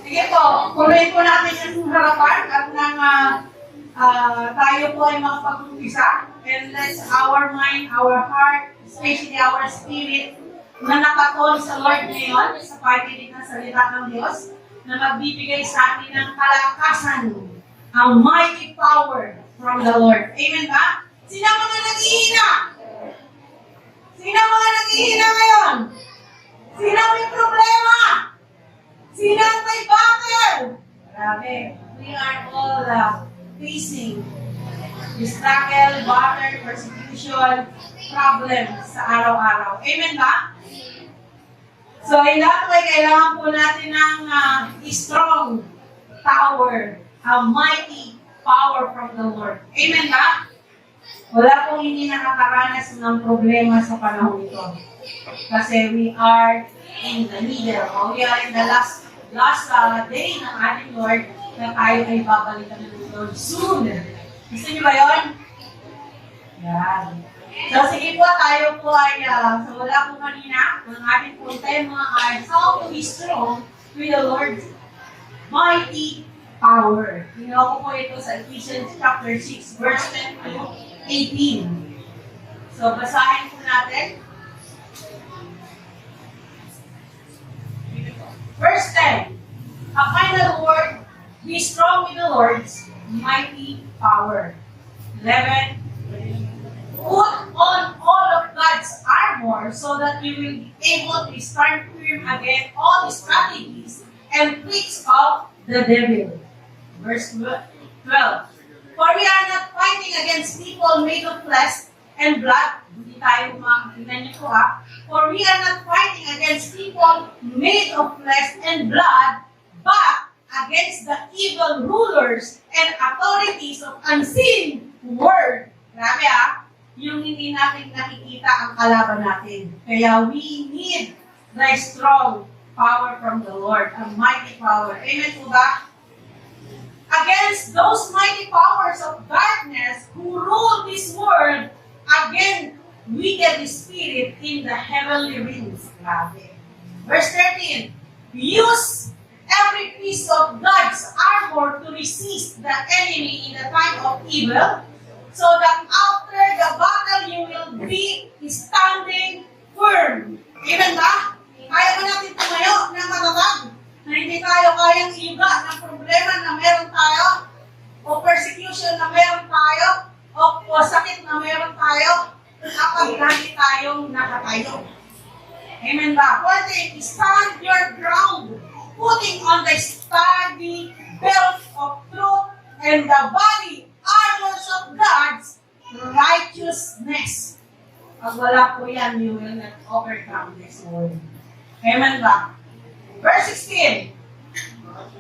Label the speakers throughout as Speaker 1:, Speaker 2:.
Speaker 1: Sige po, tuloy po natin yung harapan at nang tayo po ay makapag-umpisa. And let our mind, our heart, especially our spirit, na nakatol sa Lord ngayon, sa pagitan ng salita ng Diyos, na magbibigay sa atin ng kalakasan, ang mighty power from the Lord. Amen ba? Sino mga naghihina? Sino mga naghihina ngayon? Sino may problema? Sino may bakal? Grabe. We are all facing the struggle, battle, persecution, problems sa araw-araw. Amen ba? So, in that way, kailangan po natin ng strong tower, a mighty power from the Lord. Amen ba? Wala pong hindi nakakaranas ng problema sa panahon ito. Kasi we are in the middle. We are in the last day ng ating Lord na tayo ay babalikan ng Lord soon. Gusto niyo ba yun? Yan. So, sige po, tayo po ay, so wala po kanina, ang ating po tema ay how to be strong with the Lord's mighty power. Ginawa ko po ito sa Ephesians chapter 6, verse 10 to 18. So, basahin po natin. Verse 10. A final word, be strong with the Lord's mighty power. 11. Put on all of God's armor so that you will be able to stand firm against all the strategies and tricks of the devil. Verse 12. For we are not fighting against people made of flesh and blood. Hindi tayo tingnan niyo po For we are not fighting against people made of flesh and blood, but against the evil rulers and authorities of unseen world. Grabe yung hindi natin nakikita ang kalaban natin. Kaya we need the strong power from the Lord, a mighty power. Amen po ba? Against those mighty powers of darkness who rule this world, again, we get the spirit in the heavenly realms. Grabe. Verse 13, use every piece of God's armor to resist the enemy in the time of evil, so that after the battle you will be standing firm. Amen ba? Kaya ba natin tumayo ng matatag? Na hindi tayo kayang iuga ng problema na meron tayo, o persecution na meron tayo, o sakit na meron tayo, kapag lagi tayong nakatayo. Amen ba? 14, stand your ground, putting on the sturdy belt of truth and the body armors of God's righteousness. Pag wala po yan, you will not overcome this world. Amen ba? Verse 16.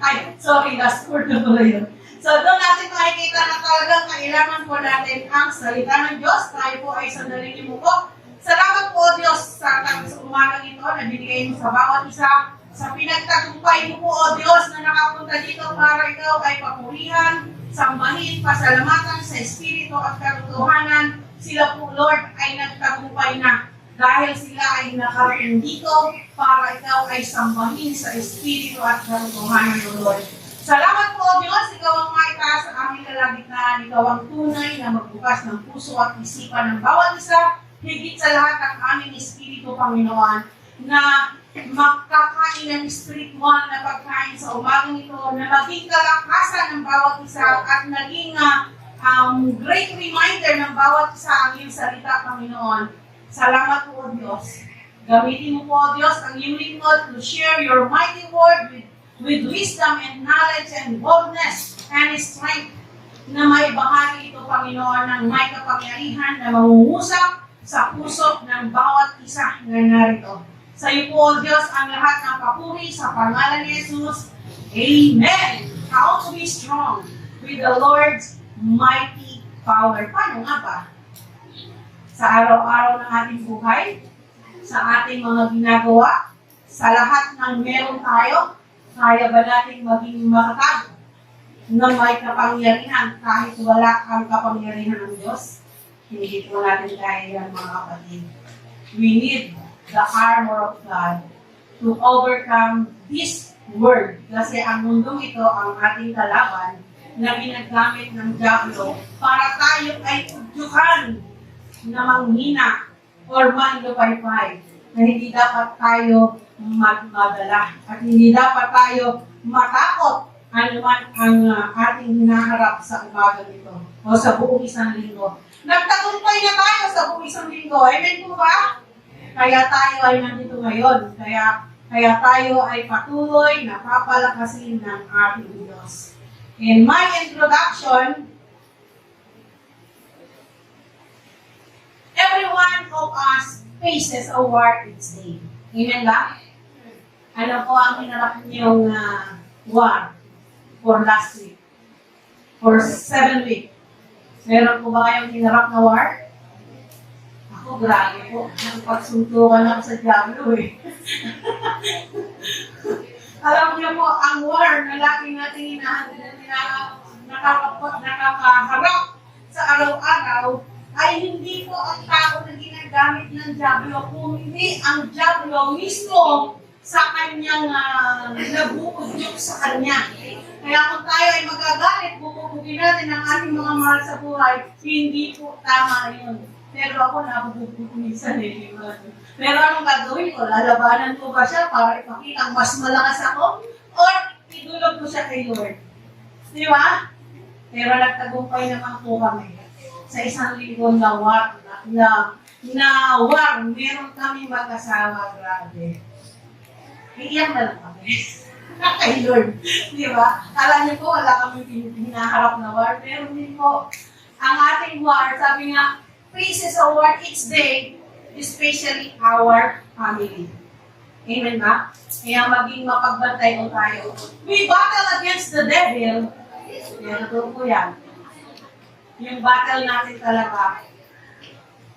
Speaker 1: Ay, sorry, last word na pala yun. So, doon natin makikita na talagang kailangan po natin ang salita ng Diyos. Tayo po ay sandaling imuko. Salamat po, Diyos, sa umagang ito na binigay mo sa bawat isa. Sa pinagtagumpay mo po, O Diyos, na nakapunta dito para ikaw ay papurihan, sambahin, pasalamatan sa Espiritu at katotohanan. Sila po, Lord, ay nagtagumpay na dahil sila ay nakarating dito para ikaw ay sambahin sa Espiritu at katotohanan, O Lord. Salamat po, Diyos, ikaw ang maitaas sa aming kalagitnaan. Ikaw ang tunay na magbukas ng puso at isipan ng bawat isa. Higit sa lahat ang aming Espiritu, Panginoon, na makakain ng spiritual na pagkain sa umagang ito, na maging kalakasan ng bawat isa at naging great reminder ng bawat isa ang iyong salita, Panginoon. Salamat po, Diyos. Gamitin mo po, Diyos, ang iyong lingkod to share your mighty word with wisdom and knowledge and boldness and strength na may bahagi ito, Panginoon, ng may kapangyarihan na mangungusap sa puso ng bawat isa na narito. Sa iyo po, Diyos, ang lahat ng papuri sa pangalan ni Jesus. Amen. How to be strong with the Lord's mighty power. Paano nga ba? Sa araw-araw ng ating buhay, sa ating mga ginagawa, sa lahat ng meron tayo, kaya ba natin maging makatag na may kapangyarihan kahit wala ang kapangyarihan ng Diyos? Hindi po natin kaya yan, mga kapatid. We need the armor of God to overcome this word. Kasi ang mundong ito ang ating kalaban na ginagamit ng diablo para tayo ay udyukan na manghina or manlupaypay na hindi dapat tayo magmadala at hindi dapat tayo matakot anuman ang ating hinaharap sa umaga nito o sa buong isang linggo. Nagtagumpay na tayo sa buong isang linggo. Amen po ba? Kaya tayo ay nandito ngayon. Kaya tayo ay patuloy na papalakasin ng ating Diyos. In my introduction, every one of us faces a war each day. Amen ba? Ano po ang hinarap niyong war for last week? For 7 weeks? Meron po ba kayong hinarap na war? Ako, grabe po. Nagpagsuntukan ako sa diablo eh. Alam niyo po, ang war na lagi natin nakakaharap sa araw-araw ay hindi po ang tao na ginagamit ng diablo, kundi ang diablo mismo sa kanyang nabuudyok sa kanya. Kaya kung tayo ay magagalit, bubugugin natin ang ating mga mahal sa buhay, hindi po tama yun. Pero ako nabubugug minsan eh. Pero anong gagawin ko? Lalabanan ko ba siya para ipakita mas malakas ako? Or idulog ko siya kay Lord? Di ba? Pero nagtagumpay naman po kami. Sa isang linggo na war, meron kami mag-asawa, grabe. Iiyak na lang kami. Kay Lord. Di ba? Alam niyo po, wala kami hinaharap na war. Pero hindi po. Ang ating war, sabi nga, faces a war each day, especially our family. Amen ba? Kaya maging mapagbantay ko tayo. We battle against the devil. Yan, ito po yan. Yung battle natin talaga,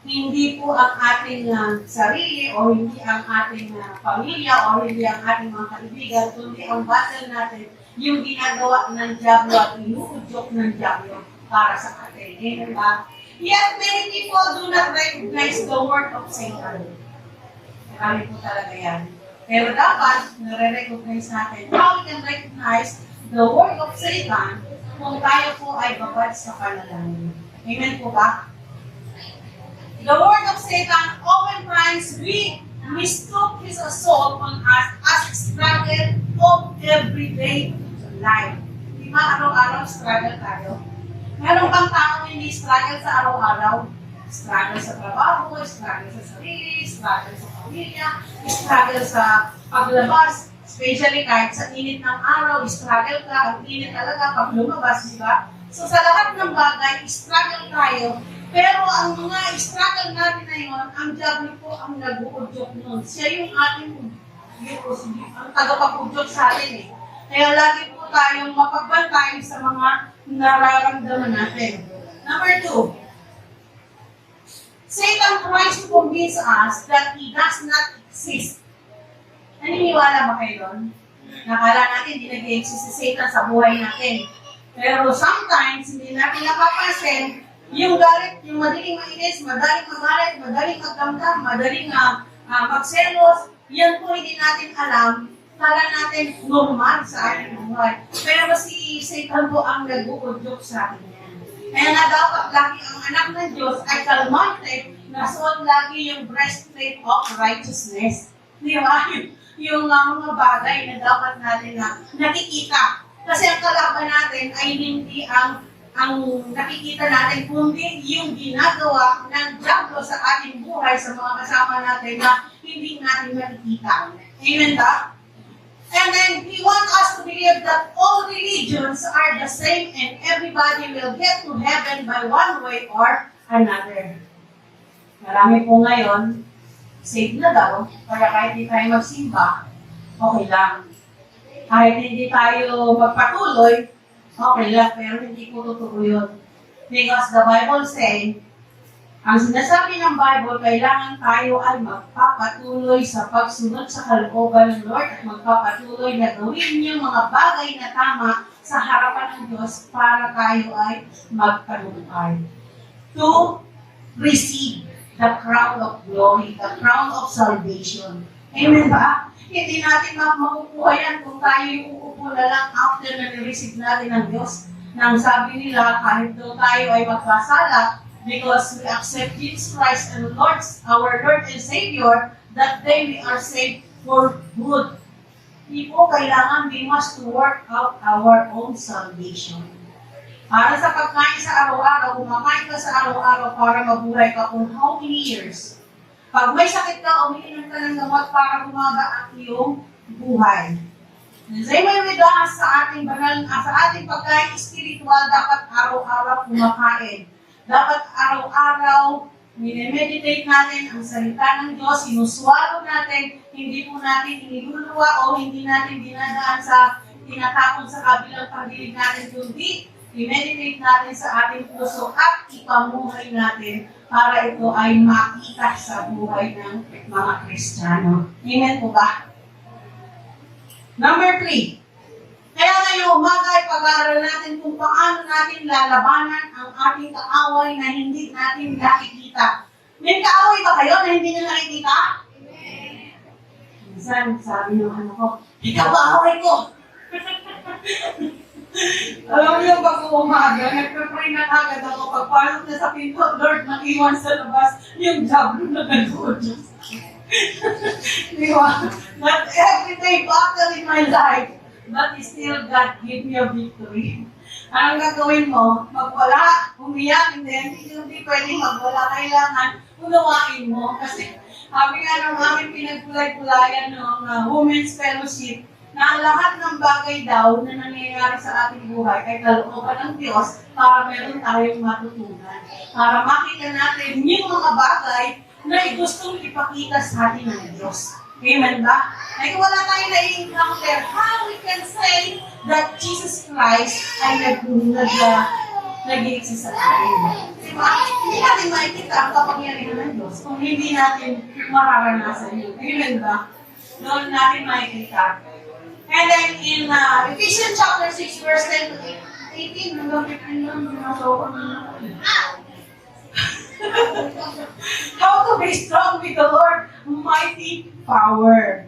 Speaker 1: hindi po ang ating sarili o hindi ang ating pamilya o hindi ang ating mga kaibigan, kundi ang battle natin, yung ginagawa ng diablo at inuudyok ng diablo para sa atin. Amen ba? Yet many people do not recognize the work of Satan. Marami po talaga yan. Pero dapat, nare-recognize natin how we can recognize the work of Satan kung tayo po ay babad sa panalangin. Amen po ba? The work of Satan oftentimes we mistook his assault on us as struggle of everyday life. Di ba araw-araw struggle tayo? Meron bang tao hindi struggle sa araw-araw? Struggle sa trabaho, struggle sa sarili, struggle sa pamilya, struggle sa paglabas. Especially kahit sa init ng araw, struggle ka, ang init talaga pag lumabas, di ba? So sa lahat ng bagay, struggle tayo. Pero ang mga struggle natin na yun, ang diablo po ang nag-uudyok nun. Siya yung ating ang tagapag-udyok sa atin eh. Kaya lagi po tayong mapagbantay sa mga nararamdaman natin. Number 2, Satan tries to convince us that he does not exist. Naniniwala ba kayo doon? Nakala natin hindi nag-exist si Satan sa buhay natin. Pero sometimes, hindi natin napapansin, yung galit, yung madaling mainis, madaling magalit, madaling magdamdam, madaling magselos, yan po hindi natin alam. Kala natin normal sa ating buhay. Pero si Satan po ang nag-uudyok sa atin yan. Kaya nga dapat lagi ang anak ng Diyos ay kalmante na suot lagi yung breastplate of righteousness. Di ba? Yung mga bagay na dapat natin na nakikita. Kasi ang kalaban natin ay hindi ang nakikita natin, kundi yung ginagawa ng diablo sa ating buhay, sa mga kasama natin na hindi natin nakikita. Amen ba? And then, he wants us to believe that all religions are the same and everybody will get to heaven by one way or another. Marami po ngayon, safe na daw, kaya kahit hindi tayo magsimba, okay lang. Kahit hindi tayo magpatuloy, okay lang, pero hindi ko totoo yun. Because the Bible says, ang sinasabi ng Bible, kailangan tayo ay magpapatuloy sa pagsunod sa kalooban ng Lord at magpapatuloy na gawin yung mga bagay na tama sa harapan ng Diyos para tayo ay magtagumpay. To receive the crown of glory, the crown of salvation. Amen ba? Hindi natin makukuha yan kung tayo yung uupo na lang after na nireceive natin ng Diyos. Nang sabi nila, kahit daw tayo ay magkasala, because we accept Jesus Christ and our Lord and Savior, that day we are saved for good. Hindi po kailangan we must work out our own salvation. Para sa pagkain sa araw-araw, kumakain ka sa araw-araw para mabuhay ka kung how many years. Pag may sakit ka, umiinom ka ng gamot para gumagaan yung buhay. The same way with us, sa ating pagkain spiritual, dapat araw-araw kumakain. Dapat araw-araw minimeditate natin ang salita ng Diyos, sinuswalo natin, hindi po natin iniluluwa o hindi natin dinadaan sa tinatapon sa kabilang pagdilig natin, kundi i-meditate natin sa ating puso at ipamuhay natin para ito ay makita sa buhay ng mga Kristiyano. Amen po ba? Number 3. Kaya ngayong umaga ay pag-aaral natin kung paano natin lalabanan ang ating kaaway na hindi natin nakikita. May kaaway ba kayo na hindi nyo nakikita? Minsan, sabi ng ano ko, ikaw ba away ko? Alam mo yung pag-uumaga, nagpe-pray na agad ako. Pagpasok na sa pinto, Lord, mag-iwan sa labas yung diablo na nag-udyos. Di ba? Not every day battle in my life, but still God give me a victory. Anong gagawin mo? Magwala, umiyak, hindi pwedeng magwala. Kailangan unawain mo. Kasi sabi nga ng aming pinagkulay-kulayan ng Women's Fellowship, na lahat ng bagay daw na nangyayari sa ating buhay ay kalooban ng Diyos para meron tayong matutunan. Para makita natin yung mga bagay na gustong ipakita sa atin ng Diyos. Amen ba? Ay wala tayong na-encounter, how we can say that Jesus Christ ay nag-i-exist sa atin. Diba? Hindi natin makikita ang kapangyarihan ng Diyos kung hindi natin mararanasan yun. Amen ba? Doon natin makikita. And then in Ephesians chapter 6, verse 10 to 18, hanggang 15 lang, sinasawa na how to be strong with the Lord, mighty power.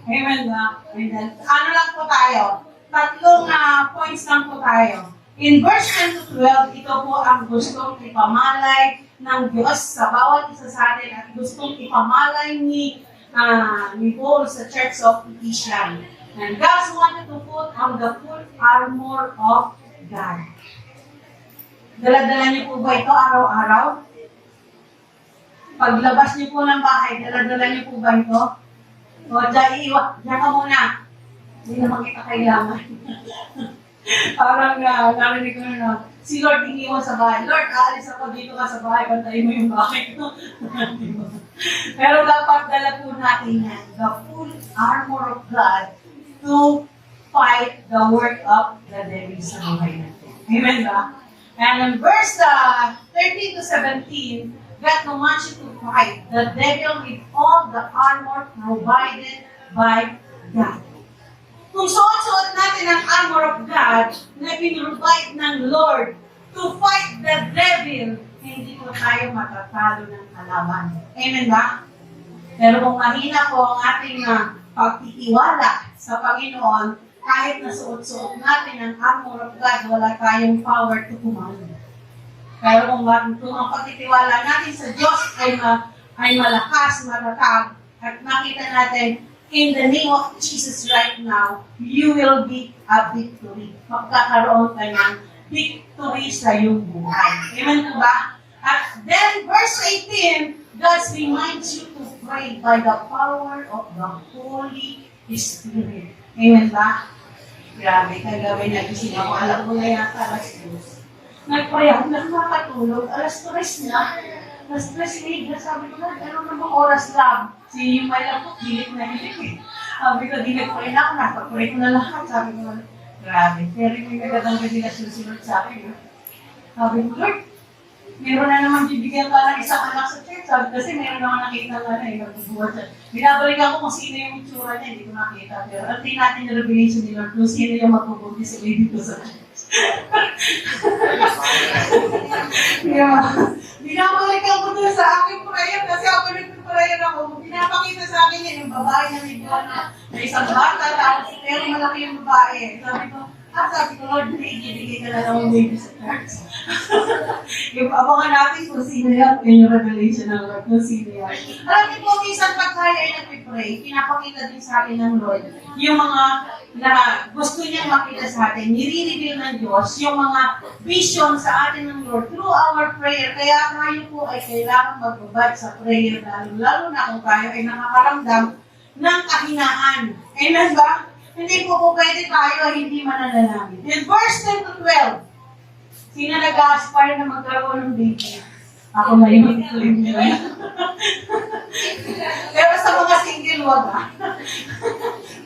Speaker 1: Amen ba? Amen. Ano lang po tayo? Tatlong points lang po tayo. In verse 10 to 12, ito po ang gustong ipamalay ng Diyos sa bawat isa sa atin at gustong ipamalay ni Paul sa Church of Ephesians. And God wanted to put on the full armor of God. Dala-dala niyo po ba ito araw-araw? Paglabas niyo po ng bahay, dala-dala niyo po ba ito? O, diyan ka muna. Hindi naman kita kailangan. Parang narinig ko na, si Lord iniwan sa bahay. Lord, aalis ako dito ka sa bahay, bantayin mo yung bahay ko. Pero dapat dala po natin yan, the full armor of God, to fight the work of the devil sa buhay natin. Amen ba? And in verse 13 to 17, God commands you to fight the devil with all the armor provided by God. Kung suot-suot natin ang armor of God na pinrovide ng Lord to fight the devil, hindi po tayo matatalo ng kalaban. Amen ba? Pero kung mahina po ang ating pagtitiwala sa Panginoon, kahit nasuot-suot natin ang armor of God, wala tayong power to command. Pero kung ang pagtitiwala natin sa Diyos ay malakas, matatag, at makita natin, in the name of Jesus right now, you will be a victory. Magkakaroon ka ng victory sa iyong buhay. Amen po ba? At then, verse 18, God reminds you to pray by the power of the Holy Spirit. Amen ba? Grabe, kagabi nagising ako. Alam ko na yata alas 2. Nagpray ako, nakakatulog. Alas 3 na. Alas 3 na. Sabi ko na, ano namang oras lang? Si yung may lang po, hilik na hilik eh. Sabi ko, di nagpray na ako. Napagpray ko na lahat. Sabi ko na, grabe. Pero may magandang revelasyon si Lord sa akin. Sabi ko, Lord, meron na naman bibigyan ka ng isang anak sa church. Sabi kasi meron naman nakita ka na eh. Nagbubuhat siya. Binabalikan ko kung sino yung itsura niya. Hindi ko nakita. Pero antay natin yung revelation ni Lord kung sino yung magbubuti sa baby ko sa church. Yeah. Binabalikan ko doon sa aking prayer kasi ako nagpapalagay nagpa-prayer ako, pinapakita sa akin yan, yung babae na may buwan na may isang bata, tapos pero malaki yung babae. Sabi ko, Lord, ibigay ka na lang ng baby sa church. Yung abangan natin kung sino yan, yung revelation ng Lord, kung sino yan. Alam niyo po, minsan pag tayo ay nagpipray, pinapakita din sa atin ng Lord yung mga na gusto niyang makita sa atin, nire-reveal ng Diyos yung mga vision sa atin ng Lord through our prayer. Kaya tayo po ay kailangan magbabad sa prayer, lalo na kung tayo ay nakakaramdam ng kahinaan. Amen ba? Hindi po pwede tayo ay hindi mananalangin. In verse 10 to 12, sino nag-aspire na magkaroon ng baby? Ako na yung claim nila. Pero sa mga single, wag ha.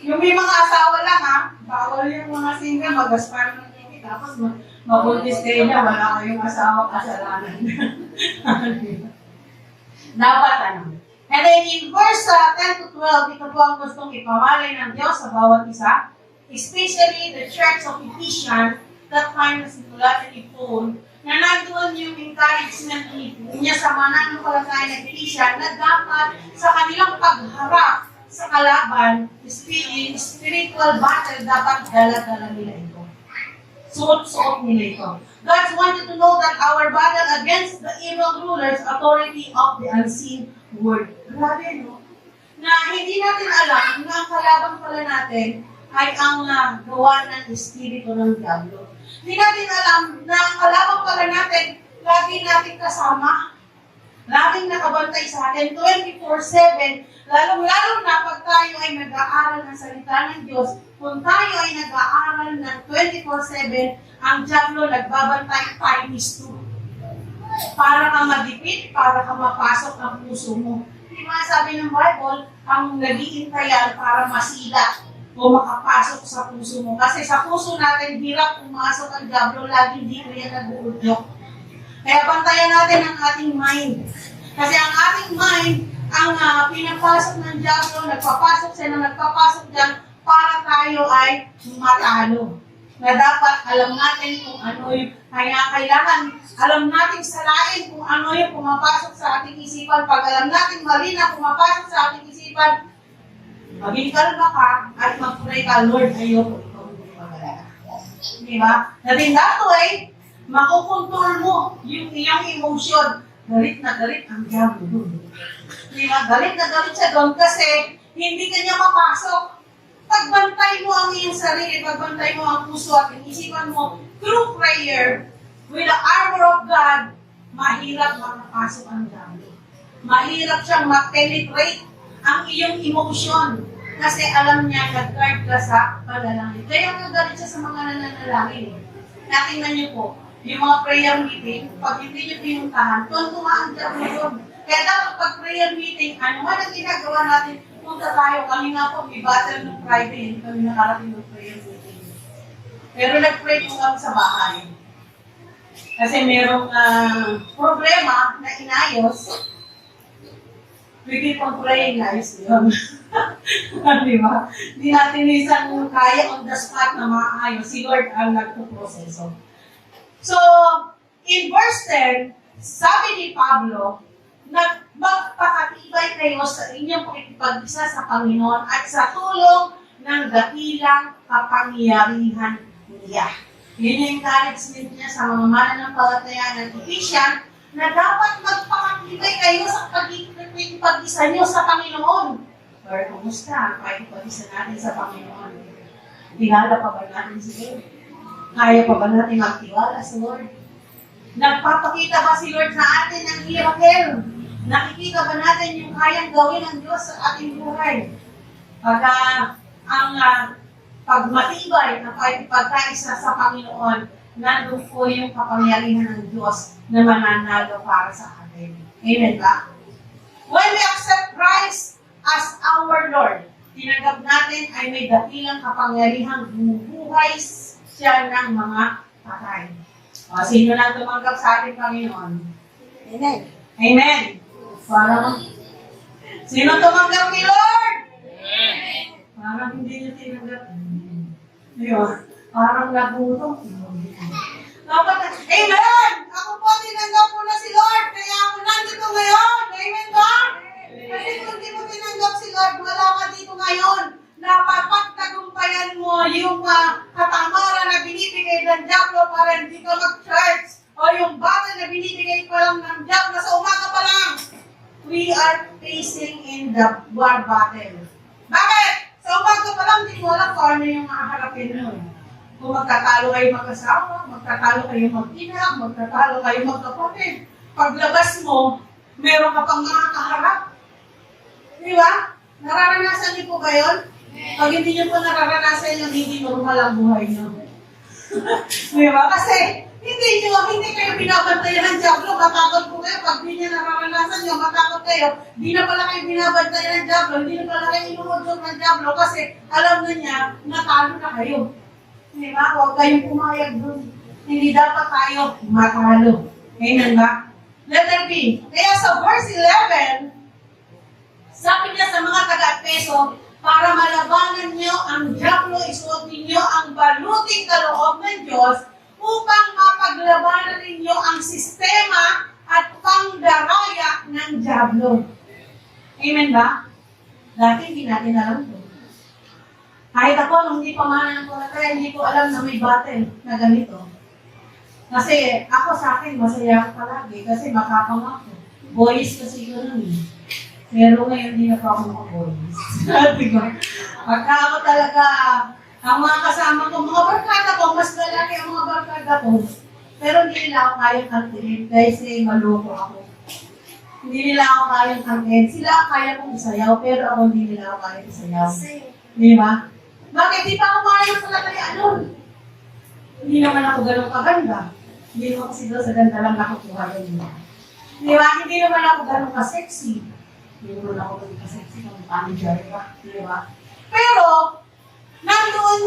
Speaker 1: Yung may mga asawa lang ha, bawal yung mga single mag-aspire ng baby. Tapos mabuntis kayo niya, wala kayong asawa, kasalanan. Dapat ano. And then in verse 10 to 12, ito po ang gustong ipamalay ng Diyos sa bawat isa, especially the church of Ephesians, that time na sinulatan ni Paul, na nandoon yung encouragement niya sa mananampalataya ng Ephesians na dapat sa kanilang pagharap sa kalaban, spiritual battle, dapat dala-dala nila ito. Suot-suot nila ito. God wanted to know that our battle against the evil rulers, authority of the unseen word. Grabe, no? Na hindi natin alam na ang kalaban pala natin ay ang gawa ng espiritu ng diablo. Hindi natin alam na ang kalaban pala natin, lagi natin kasama, laging nakabantay sa atin, 24/7, lalong-lalo na pag tayo ay nag-aaral ng salita ng Diyos, kung tayo ay nag-aaral ng 24/7, ang diablo nagbabantay times 2. Para ka madipit, para ka mapasok ang puso mo. Di ba sabi ng Bible, ang nag-iintayan para masila o makapasok sa puso mo. Kasi sa puso natin, hirap pumasok ang diablo, laging di ko yan nag-uudyok. Kaya bantayan natin ang ating mind. Kasi ang ating mind, ang pinapasok ng diablo, nagpapasok siya na nagpapasok dyan para tayo ay matalo. Na dapat alam natin kung ano yung, kaya kailangan alam natin salain kung ano yung pumapasok sa ating isipan. Pag alam natin mali na pumapasok sa ating isipan, maging kalma ka at mag-pray ka, Lord, ayoko ikaw hindi magalala. Di ba? That in that way, makukontrol mo yung iyong emosyon. Galit na galit ang diablo doon. Di ba? Galit na galit siya doon kasi hindi kanya mapasok. Pagbantay mo ang iyong sarili, pagbantay mo ang puso at isipan mo through prayer, with the armor of God, mahirap makapasok ang diablo. Mahirap siyang ma-penetrate ang iyong emotion kasi alam niya nag-guard ka sa panalangin. Kaya nagalit siya sa mga nananalangin. Natingnan niyo po, yung mga prayer meeting, pag hindi niyo pinuntahan, tuntunga ang diablo doon. Kaya dapat pag prayer meeting, ano man ang ginagawa natin, punta tayo. Kami nga po, may battle ng Friday, hindi kami nakarating ng prayer meeting. Pero nag-pray po kami sa bahay. Kasi merong problema na inayos, we keep on praying, ayos yun. Di ba? Hindi natin isang kaya on the spot na maayos. Si Lord ang nagpuproseso. So, in verse 10, sabi ni Pablo, magpakatibay kayo sa inyong pakikipag-isa sa Panginoon at sa tulong ng dakilang kapangyarihan niya. Yun yung encouragement niya sa mga mananampalataya ng Ephesians na dapat magpakatibay kayo sa pakikipag-isa niyo sa Panginoon. Or, kumusta ang pakikipag-isa natin sa Panginoon? Tinala pa ba natin si Lord? Kaya pa ba natin magtiwala sa Lord? Nagpapakita ba si Lord sa atin ng miracle? Nakikita ba natin yung kayang gawin ng Diyos sa ating buhay? Pagka ang pagmatibay na pagkaisa sa Panginoon, nandun po yung kapangyarihan ng Diyos na mananalo para sa atin. Amen ba? When we accept Christ as our Lord, tinanggap natin ay may dakilang kapangyarihang bumubuhay siya ng mga patay. O, sino na tumanggap sa ating Panginoon? Amen. Amen. Parang, sino tumanggap ni Lord? Amen. Parang hindi niya tinanggap. Ayun. Parang nagutom. Dapat, Amen! Ako po, tinanggap ko na si Lord. Kaya ako nandito ngayon. Amen ba? Kasi kung di mo tinanggap si Lord, wala ka dito ngayon. Napapagtagumpayan mo yung katamaran na binibigay ng Diablo para hindi ka mag-church. O yung battle na binibigay pa lang ng Diablo sa umaga pa lang. We are facing in the war battle. Bakit? Sa umaga pa lang, hindi mo alam kung ano yung haharapin mo. Kung magtatalo kayo mag-asawa, magtatalo kayo mag-ina, magtatalo kayo magkapatid. Paglabas mo, meron ka pang makakaharap. Di ba? Nararanasan niyo po ba yun? Pag hindi niyo po nararanasan yung hindi normal ang buhay niyo. Di ba? Kasi hindi kayo binabantayan ng Diablo, matakot po kayo. Pag hindi niya nararanasan niyo, matakot kayo. Hindi na pala kayo binabantayan ng Diablo, hindi na pala kayo inuudog ng Diablo kasi alam na niya, natalo na kayo. Di ba? Huwag kayong pumayag doon. Hindi dapat tayo matalo. Amen ba? Letter B. Kaya sa verse 11, sabi niya sa mga taga-Efeso, para malabanan niyo ang Diablo, isuot ninyo ang baluting kaloob ng Diyos upang mapaglabanan ninyo ang sistema at pangdaraya ng Diablo. Amen ba? Dati hindi natin alam ito. Kahit ako, nung hindi pa mananampalataya, hindi ko alam na may battle na ganito. Kasi ako sa akin, masaya ako palagi kasi makapang ako. Boys kasi ko nun eh. Pero ngayon, hindi na pa ako makaboys. Pagka ako talaga, ang mga kasama ko, mga barkada ko, mas lalaki ang mga barkada ko. Pero hindi nila ako kayang kantin kasi maloko ako. Hindi nila ako kayang kantin. Sila kaya kong isayaw, pero ako hindi nila ako kayang isayaw. Di ba? Bakit? Di pa ako kayang palatayaan nun. Hindi naman ako ganun kaganda. Hindi naman kasi doon sa ganda lang nakukuha yun. Di ba? Hindi naman ako ganun ka-sexy. Hindi naman ako ganun ka-sexy kung manager ka. Di ba? Pero, nandoon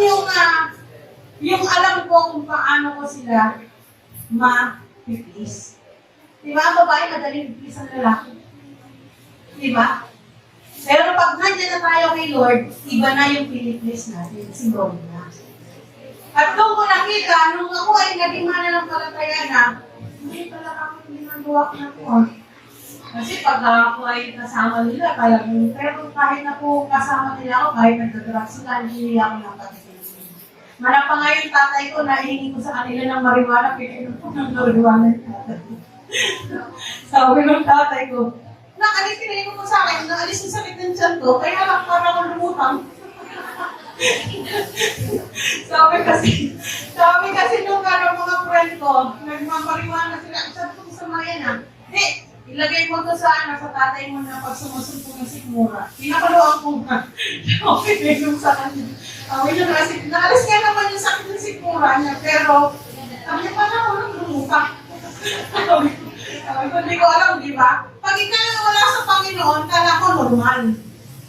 Speaker 1: yung alam ko kung paano ko sila ma-please. Di ba? Ang babae madaling please ang lalaki. Di ba? Pero pag nandiyan na tayo kay Lord, iba na yung piniplease natin. Siguro na. At doon ko nakita, nung ako ay naging mananampalataya na, hindi talaga ako ginagawa na po. Kasi pag ako ay kasama nila, pero kahit na po kasama nila ako, kahit nagdadrugs sila, hindi ako napatitin. Mana pa nga yung tatay ko, nahihingi ko sa kanila ng marijuana, pinainom ko ng marijuana yung tatay. Sabi ng tatay ko, naalis pinainom ko sa akin, naalis yung sakit ng tiyan ko, kaya lang para akong lumutang. sabi kasi nung mga friend ko, nagmamariwana sila, sabi ko sa Mariana, ilagay mo to sa tatay mo na pag sumusulpong ng sikmura. Pinakaluan ko nga. Okay, yung sa kanya. Yun kasi, naalis nga naman yung sakit ng sikmura niya, pero sabi niya pala ako nang lumutang. Hindi ko alam, di ba? Pag ikaw wala sa Panginoon, kala ko normal.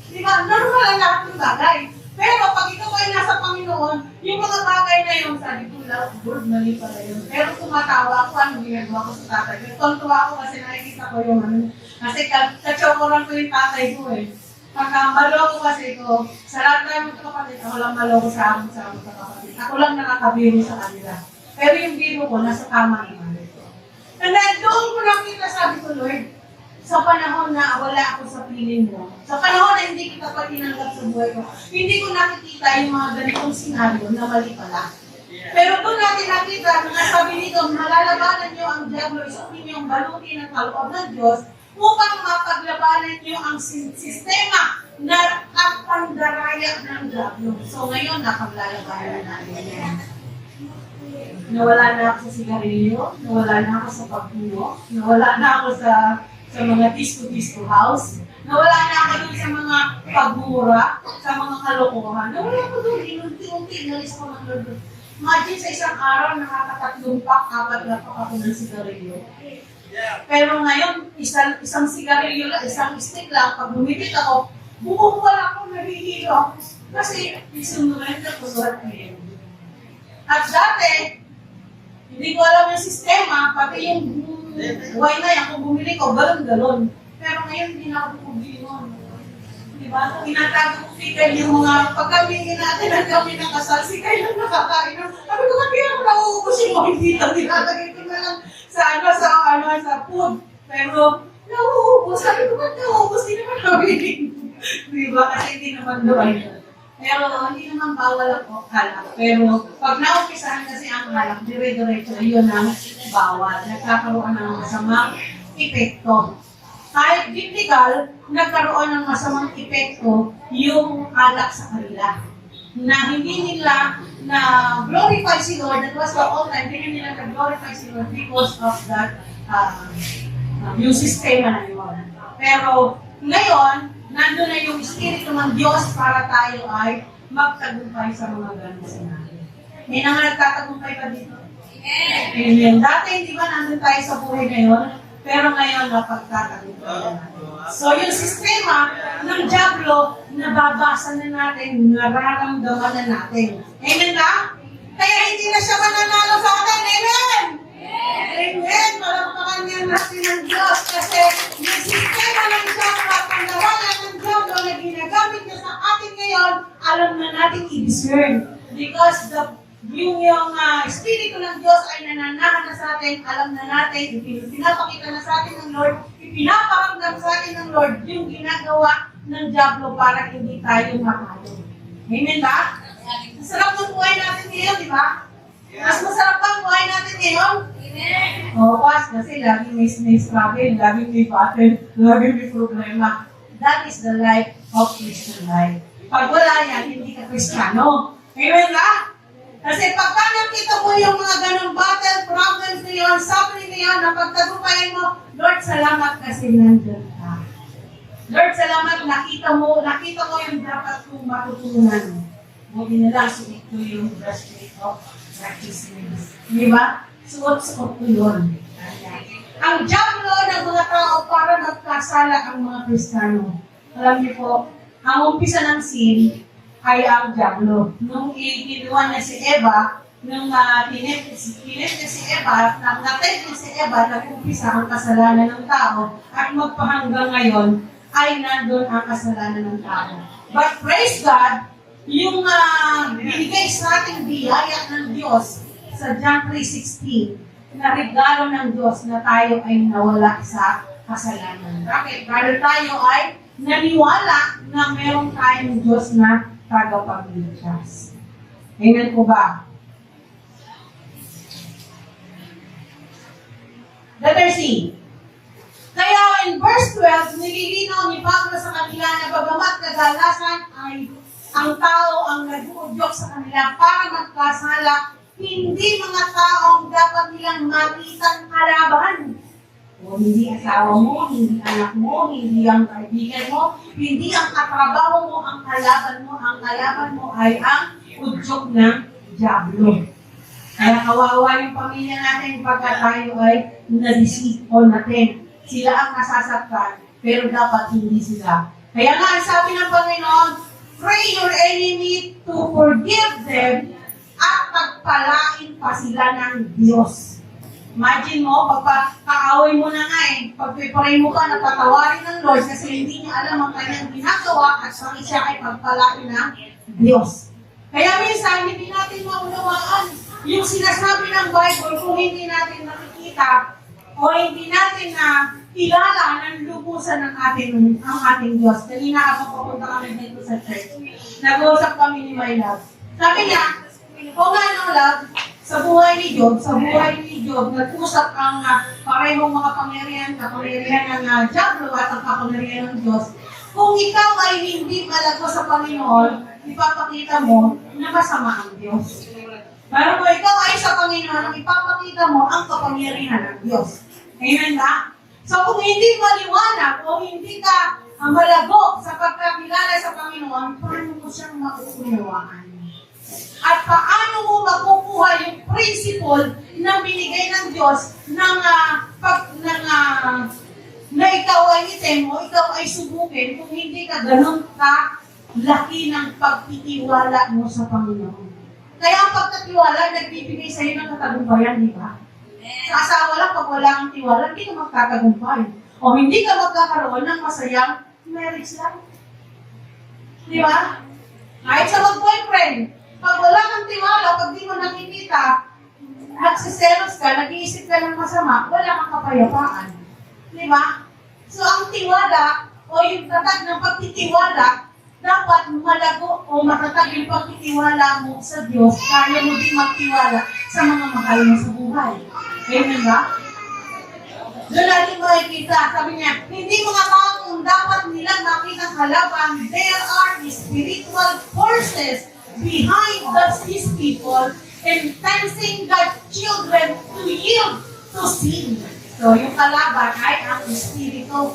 Speaker 1: Di ba? Normal ang lahat ng bagay. Pero pag ikaw ay nasa Panginoon, yung mga bagay na yun, sabi ko, Lord, mali pala yun. Pero tumatawa ako, ano ginagawa ko sa tatay ko. Tontuwa ako kasi nakikita ko yung ano. Kasi kachokoran ko yung tatay ko eh. Pagka maloko kasi ko, sa lahat tayo magkakapatid, ako lang maloko sa aming magkakapatid. Ako lang nakakabiro sa kanila. Pero yung biro ko, nasa tama naman. And then, doon ko nakita, sabi ko, Lord, sa panahon na wala ako sa piling mo, sa panahon na hindi kita pa tinanggap sa buhay ko, hindi ko nakikita yung mga ganitong senaryo na mali pala. Pero doon natin nakita, na sabi nito, malalabanan niyo ang Diablo, isunin niyo ang baluti ng kaloob ng Diyos, upang mapaglabanan niyo ang sistema na kapandaraya ng Diablo. So ngayon, napaglalabanan natin yan. Nawala na ako sa sigarilyo, nawala na ako sa pagbuo, nawala na ako sa mga disco house. Nawala na ako dun sa mga pagmura, sa mga kalokohan. Nawala ko dun, inunti-unti, nalis ko ng Lord. Imagine sa isang araw, nakakatatlong pack, 4 na pack ako ng sigarilyo. Pero ngayon, isang sigarilyo lang, isang stick lang, pag bumibit ako, bumuwala ako, nahihilo. Kasi, isunurenda ko sa akin. At dati, hindi ko alam yung sistema, pati yung buhay na yan, kung bumili ko, galon-galon. Pero ngayon, hindi na ako bumili nun. Diba? Tinatago ko kay yung mga pagkamingin natin at kami ng kasal, si kayo lang nakakain. Sabi ko, kaya ako nauubos yung mga dito. Tinatagay ko na lang sa food. Pero, nauubos naubos. Sabi ko, ba't naubos? Hindi naman namin. Diba? Kasi hindi naman doon. Pero hindi naman bawal ako halak. Pero pag naumpisahan kasi ang halak, dire-diretso, yun ang bawal. Nagkakaroon ng masamang epekto. Kahit biblical, nagkaroon ng masamang epekto yung alak sa kanila. Na hindi nila na glorify si Lord, that was the all time, hindi nila na glorify si Lord because of that yung sistema na yun. Pero ngayon, nandun na yung Espiritu ng Diyos para tayo ay magtagumpay sa mga ganong sinabi. May nang nagtatagumpay pa dito? Amen. Dati hindi ba nandun tayo sa buhay ngayon? Pero ngayon, napagtatagumpay na natin. So, yung sistema ng Diablo, nababasa na natin, nararamdaman na natin. Amen ba? Kaya hindi na siya mananalo sa atin. Amen! Amen! Palakpakan niya natin ng Diyos kasi yung sistema ng Diablo, panggawalan ng Diablo na ginagamit niya sa atin ngayon, alam na natin i-discern. Because yung Espiritu ng Diyos ay nananahan na sa atin, alam na natin, pinapakita na sa atin ng Lord, ipinaparamdam sa atin ng Lord yung ginagawa ng Diablo para hindi tayo makalo. Amen ba? Masarap ng buhay natin ngayon, di ba? Mas masarap ang buhay natin ngayon? Amen. Oo, kasi laging may struggle, laging may battle, laging may problema. That is the life of Christian life. Pag wala yan, hindi ka Kristiyano. Amen ba? Kasi pagka nakita mo yung mga ganong battle, problems na yun, suffering na yun, napagtagumpayan mo, Lord, salamat kasi nandun ka. Lord, salamat, nakita mo yung dapat kong matutunan. Buti na lang, suot ko yung breastplate of righteousness. Di ba? Suot ko yun. Ang Diablo ng mga tao para magkasala ang mga Kristiyano. Alam niyo po, ang umpisa ng sin ay ang Diablo. Nung ikinuha niya si Eva, nung tinet niya si Eva, natempt si Eva, nag-umpisa ang kasalanan ng tao, at magpahanggang ngayon ay nandun ang kasalanan ng tao. But praise God, yung binigay sa ating biyaya ng Diyos sa John 3:16, na regalo ng Diyos na tayo ay nawala sa kasalanan. Bakit? Dahil tayo ay naniwala na meron tayong Diyos na tagapagligtas. Amen po ba? Letter C. Kaya in verse 12, nililinaw ni Pablo sa kanila na bagamat kadalasan ay ang tao ang nag-uudyok sa kanila para magkasala, hindi mga taong dapat nilang makitang kalaban. O hindi asawa mo, hindi anak mo, hindi ang kaibigan mo, hindi ang katrabaho mo, ang kalaban mo ay ang udyok ng Diablo. Kaya kawawa yung pamilya natin pagka tayo ay na-deceive natin. Sila ang nasasaktan, pero dapat hindi sila. Kaya nga, sabi ng Panginoon, pray your enemy to forgive them at pagpalain pa sila ng Diyos. Imagine mo, pagpakaaway mo na nga pagpipray mo ka, napatawarin ng Lord kasi hindi niya alam ang kanyang ginagawa at bakit siya ay pagpalain ng Diyos. Kaya minsan, hindi natin maunawaan yung sinasabi ng Bible kung hindi natin nakikita o hindi natin na kilala ng lubusan ng ang ating Diyos. Kanina ako papunta kami dito sa church. Nag-uusap kami ni my love. Sabi niya, kung ano love, sa buhay ni Job, nag-usap ang parehong mga kapangyarihan ng Diablo at ang kapangyarihan ng Diyos. Kung ikaw ay hindi malago sa Panginoon, ipapakita mo na masama ang Diyos. Pero kung ikaw ay sa Panginoon, ipapakita mo ang kapangyarihan ng Diyos. Amen ba? So kung hindi maliwanag o hindi ka malago sa pagkakilala sa Panginoon, paano mo siyang makukunawaan? At paano mo makukuha yung principle na binigay ng Diyos na ikaw ay item mo, ikaw ay subukin kung hindi ka ganun ka laki ng pagtitiwala mo sa Panginoon. Kaya ang pagtatiwala, nagbibigay sa iyo ng katagumpayan, di ba? Sa asawa lang, pag wala kang tiwala, hindi ka magkatagumpay. O hindi ka magkakaroon ng masayang marriage life. Di ba? Kahit sa mag-boyfriend, pag wala kang tiwala, pag di mo nakikita, nagsiselos ka, nag-iisip ka ng masama, wala kang kapayapaan. Di ba? So ang tiwala o yung tatag ng pagtitiwala, dapat malago o matatag yung pagtitiwala mo sa Diyos, kaya mo din magtiwala sa mga mahal mo sa buhay. Amen ba? Doon natin makikita, sabi niya, hindi mga taong dapat nilang makitang kalaban, there are spiritual forces behind these people enticing God's children to yield to sin. So, yung kalaban ay ang espiritu.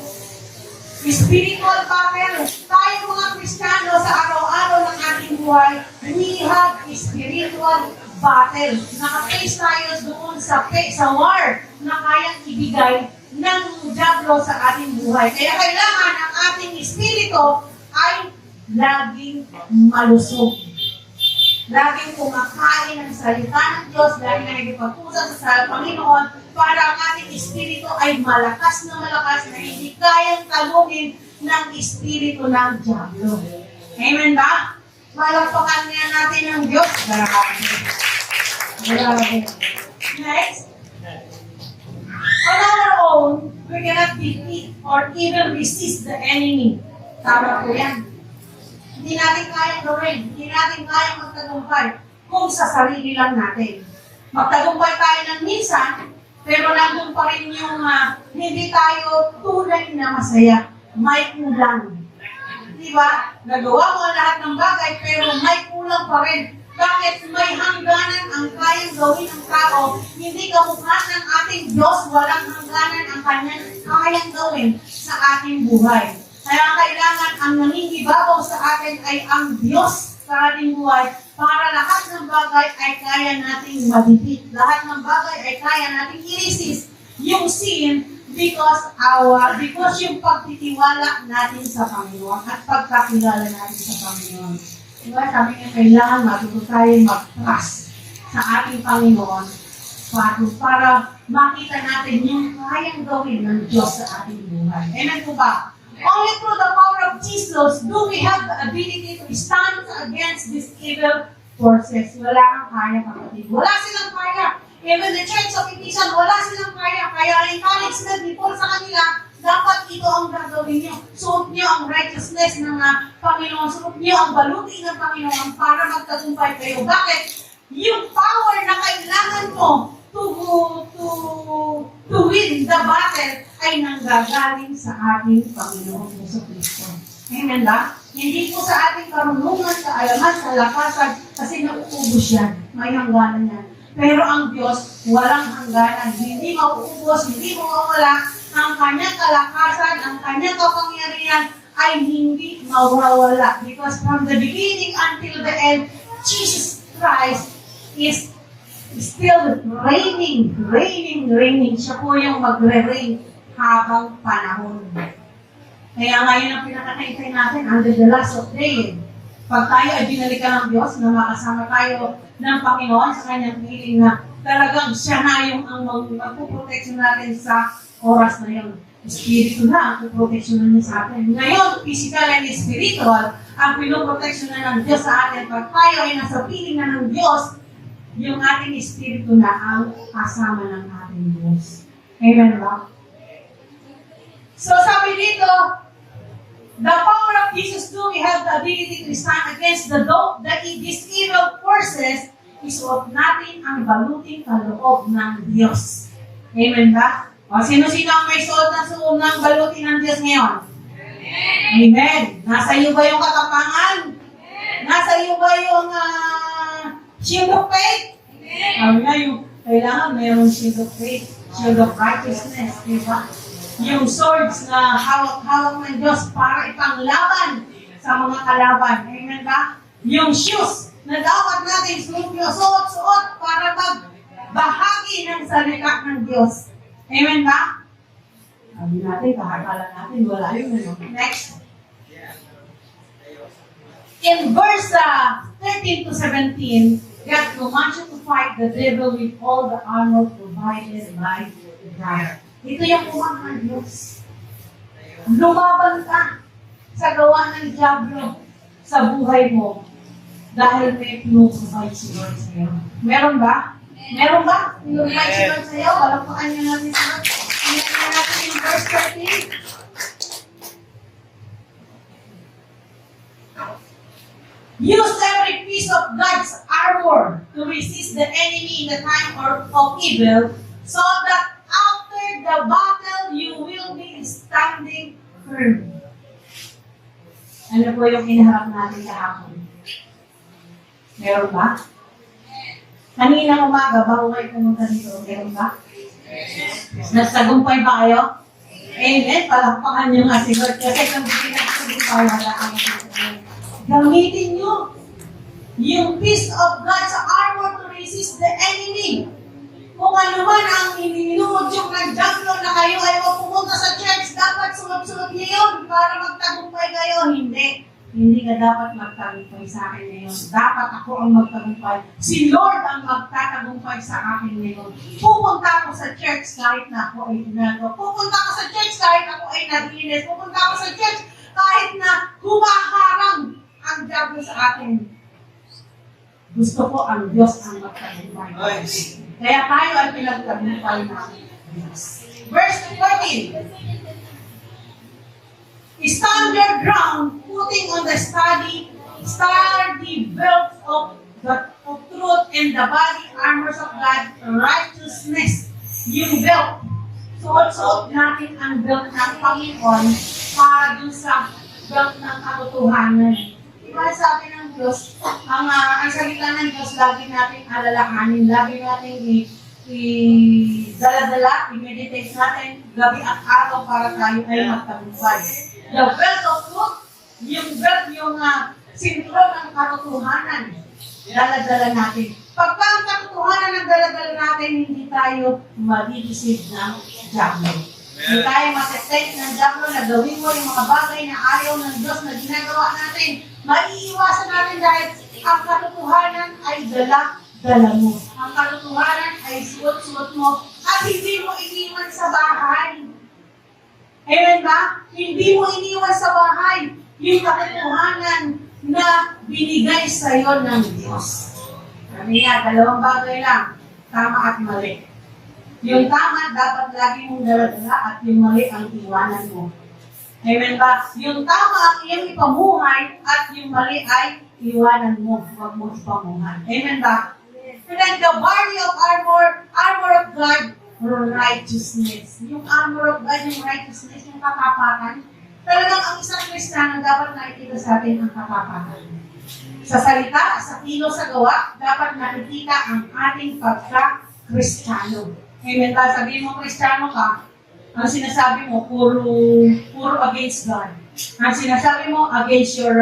Speaker 1: Spiritual battle. Tayo mga Kristiyano sa araw-araw ng ating buhay, we have spiritual battle. Naka-face tayo doon sa war na kayang ibigay ng diablo sa ating buhay. Kaya kailangan ang ating espiritu ay laging malusog. Laging kumakain ng salita ng Diyos, laging nagipag-usap sa Panginoon para ang ating espiritu ay malakas na hindi kayang talunin ng espiritu ng diablo. Amen ba? Malagpakan niya natin ng Diyos. Next. On our own, we cannot defeat or even resist the enemy. Tama po yan. Hindi natin kayang gawin. Hindi natin kayang magtagumpay kung sa sarili lang natin. Magtagumpay tayo ng minsan, pero nandun pa rin yung hindi tayo tunay na masaya. May kulang. Diba? Nagawa mo ang lahat ng bagay, pero may kulang pa rin. Bakit may hangganan ang kayang gawin ng tao? Hindi kamukha ng ating Diyos, walang hangganan ang kanyang kayang gawin sa ating buhay. Kaya kailangan ang nangingibabaw sa atin ay ang Diyos sa ating buhay para lahat ng bagay ay kaya nating madipit. Lahat ng bagay ay kaya nating i-resist yung sin because yung pagtitiwala natin sa Panginoon at pagkakilala natin sa Panginoon. Diba? Sabi niya, kailangan matuto tayo mag-trust sa ating Panginoon para makita natin yung kayang gawin ng Diyos sa ating buhay. Amen po ba? Only through the power of Jesus do we have the ability to stand against these evil forces. Wala kang kaya, kapatid. Wala silang kaya. Even the Church of Ephesians, wala silang kaya. Kaya encouragement ni Paul sa kanila, dapat ito ang gagawin niyo. Suot niyo ang righteousness ng Panginoon. Suot niyo ang baluti ng Panginoon para magtagumpay kayo. Bakit? Yung power na kailangan mo to win the battle ay nanggagaling sa ating Panginoon Jesucristo. Amen ba? Hindi po sa ating karunungan, kaalaman, kalakasan, kasi nauubos yan. May hangganan yan. Pero ang Diyos, walang hangganan. Hindi mauubos, hindi mawawala. Ang kanyang kalakasan, ang kanyang kapangyarihan ay hindi mawawala. Because from the beginning until the end, Jesus Christ is still reigning. Siya po yung magre-reign habang panahon. Kaya ngayon ang pinakanaitay natin, under the last of day. Pag tayo ay binalikan ng Diyos, na makasama tayo ng Panginoon sa kanyang piling na talagang siya na yung ang magpuproteksyon natin sa oras na yun. Espiritu na ang puproteksyon niya sa atin. Ngayon, physical and spiritual, ang pinoproteksyon na ng Diyos sa atin. Pag tayo ay nasa piling na ng Diyos, yung ating espiritu na ang kasama ng ating Diyos. Amen ba? So sabi dito, the power of Jesus too, we have the ability to stand against these evil forces, isuot natin ang baluting kaloob ng Diyos. Amen ba? O sino-sino ang may suot ng baluting ng Diyos ngayon? Amen. Nasa iyo ba yung katapangan? Nasa iyo ba yung shield of faith? Sabi nga yung kailangan mayroong shield of faith, shield of righteousness, di ba? Yung swords na hawak-hawak ng Diyos para ipanglaban sa mga kalaban. Amen ba? Yung shoes na dapat natin suot para magbahagi ng salita ng Diyos. Amen ba? Sabi natin, kahakala natin, wala yun. Next. In verse 13 to 17, God commands you to fight the devil with all the armor provided by God. Ito yung command ng Diyos. Lumaban ka sa gawa ng diablo sa buhay mo dahil may pinuprovide si Lord sa iyo. Meron ba? Meron ba? Pinuprovide si Lord sa iyo? Walakpakan niyo natin sa Lord. Tingnan natin yung verse 13. Use every piece of God's armor to resist the enemy in the time of evil, so that after the battle, you will be standing firm. Ano po yung inaharap natin kahapon? Meron ba? Kanina umaga, bago kayo pumunta dito, meron ba? Nagtagumpay ba kayo? Amen. Palakpakan nyo nga si Lord. Kasi kung pinagtagumpay, wala kang gamitin nyo yung piece of God's armor to resist the enemy. Kung ano man ang ininuudyok ng diablo na kayo ay pumunta sa church, dapat sunod-sunod niyo yun para magtagumpay kayo. Hindi. Hindi ka dapat magtagumpay sa akin ngayon. Dapat ako ang magtagumpay. Si Lord ang magtatagumpay sa akin ngayon. Pupunta ako sa church kahit na ako ay ginagawa. Pupunta ako sa church kahit ako ay naglinis. Pupunta ako sa church kahit na humaharang ang diablo sa akin. Gusto ko ang Diyos ang magtagumpay. Kaya tayo ay pinagtagumpay natin. Verse 14. Stand your ground, putting on the sturdy belt of truth and the body armors of God, righteousness. Yung belt. Suot-suot natin ang belt ng Panginoon para dun sa belt ng katotohanan. Diba sabi ng Diyos, ang salita ng Diyos, lagi natin alalahanin, lagi natin i-dala-dala, i-meditate natin gabi at araw para tayo ay magtagumpay. The belt of truth, yung belt, yung sintron ng katotohanan, dala-dala natin. Pagka ang katotohanan ng dala-dala natin, hindi tayo madidisid ng diablo. Hindi tayo masistake ng diablo na gawin mo yung mga bagay na ayaw ng Diyos na ginagawa natin. Maiiwasan natin dahil ang katotohanan ay dala-dala mo. Ang katotohanan ay suot-suot mo at hindi mo iniwan sa bahay. Amen ba? Hindi mo iniwan sa bahay yung katotohanan na binigay sa iyo ng Diyos. Kami nga, dalawang bagay lang, tama at mali. Yung tama, dapat lagi mong dala-dala at yung mali ang iwanan mo. Amen ba? Yung tama ang iyong ipamuhay at yung mali ay iwanan mo. Huwag mo ipamuhay. Amen ba? And then the body of armor of God, righteousness. Yung armor of God, yung righteousness, yung katapatan. Talagang ang isang Kristiyano dapat nakikita sa atin ang katapatan. Sa salita, sa tino, sa gawa, dapat nakikita ang ating pagka-Kristiyano. Amen ba? Sabihin mo Kristiyano ka, ang sinasabi mo, puro against God. Ang sinasabi mo, against your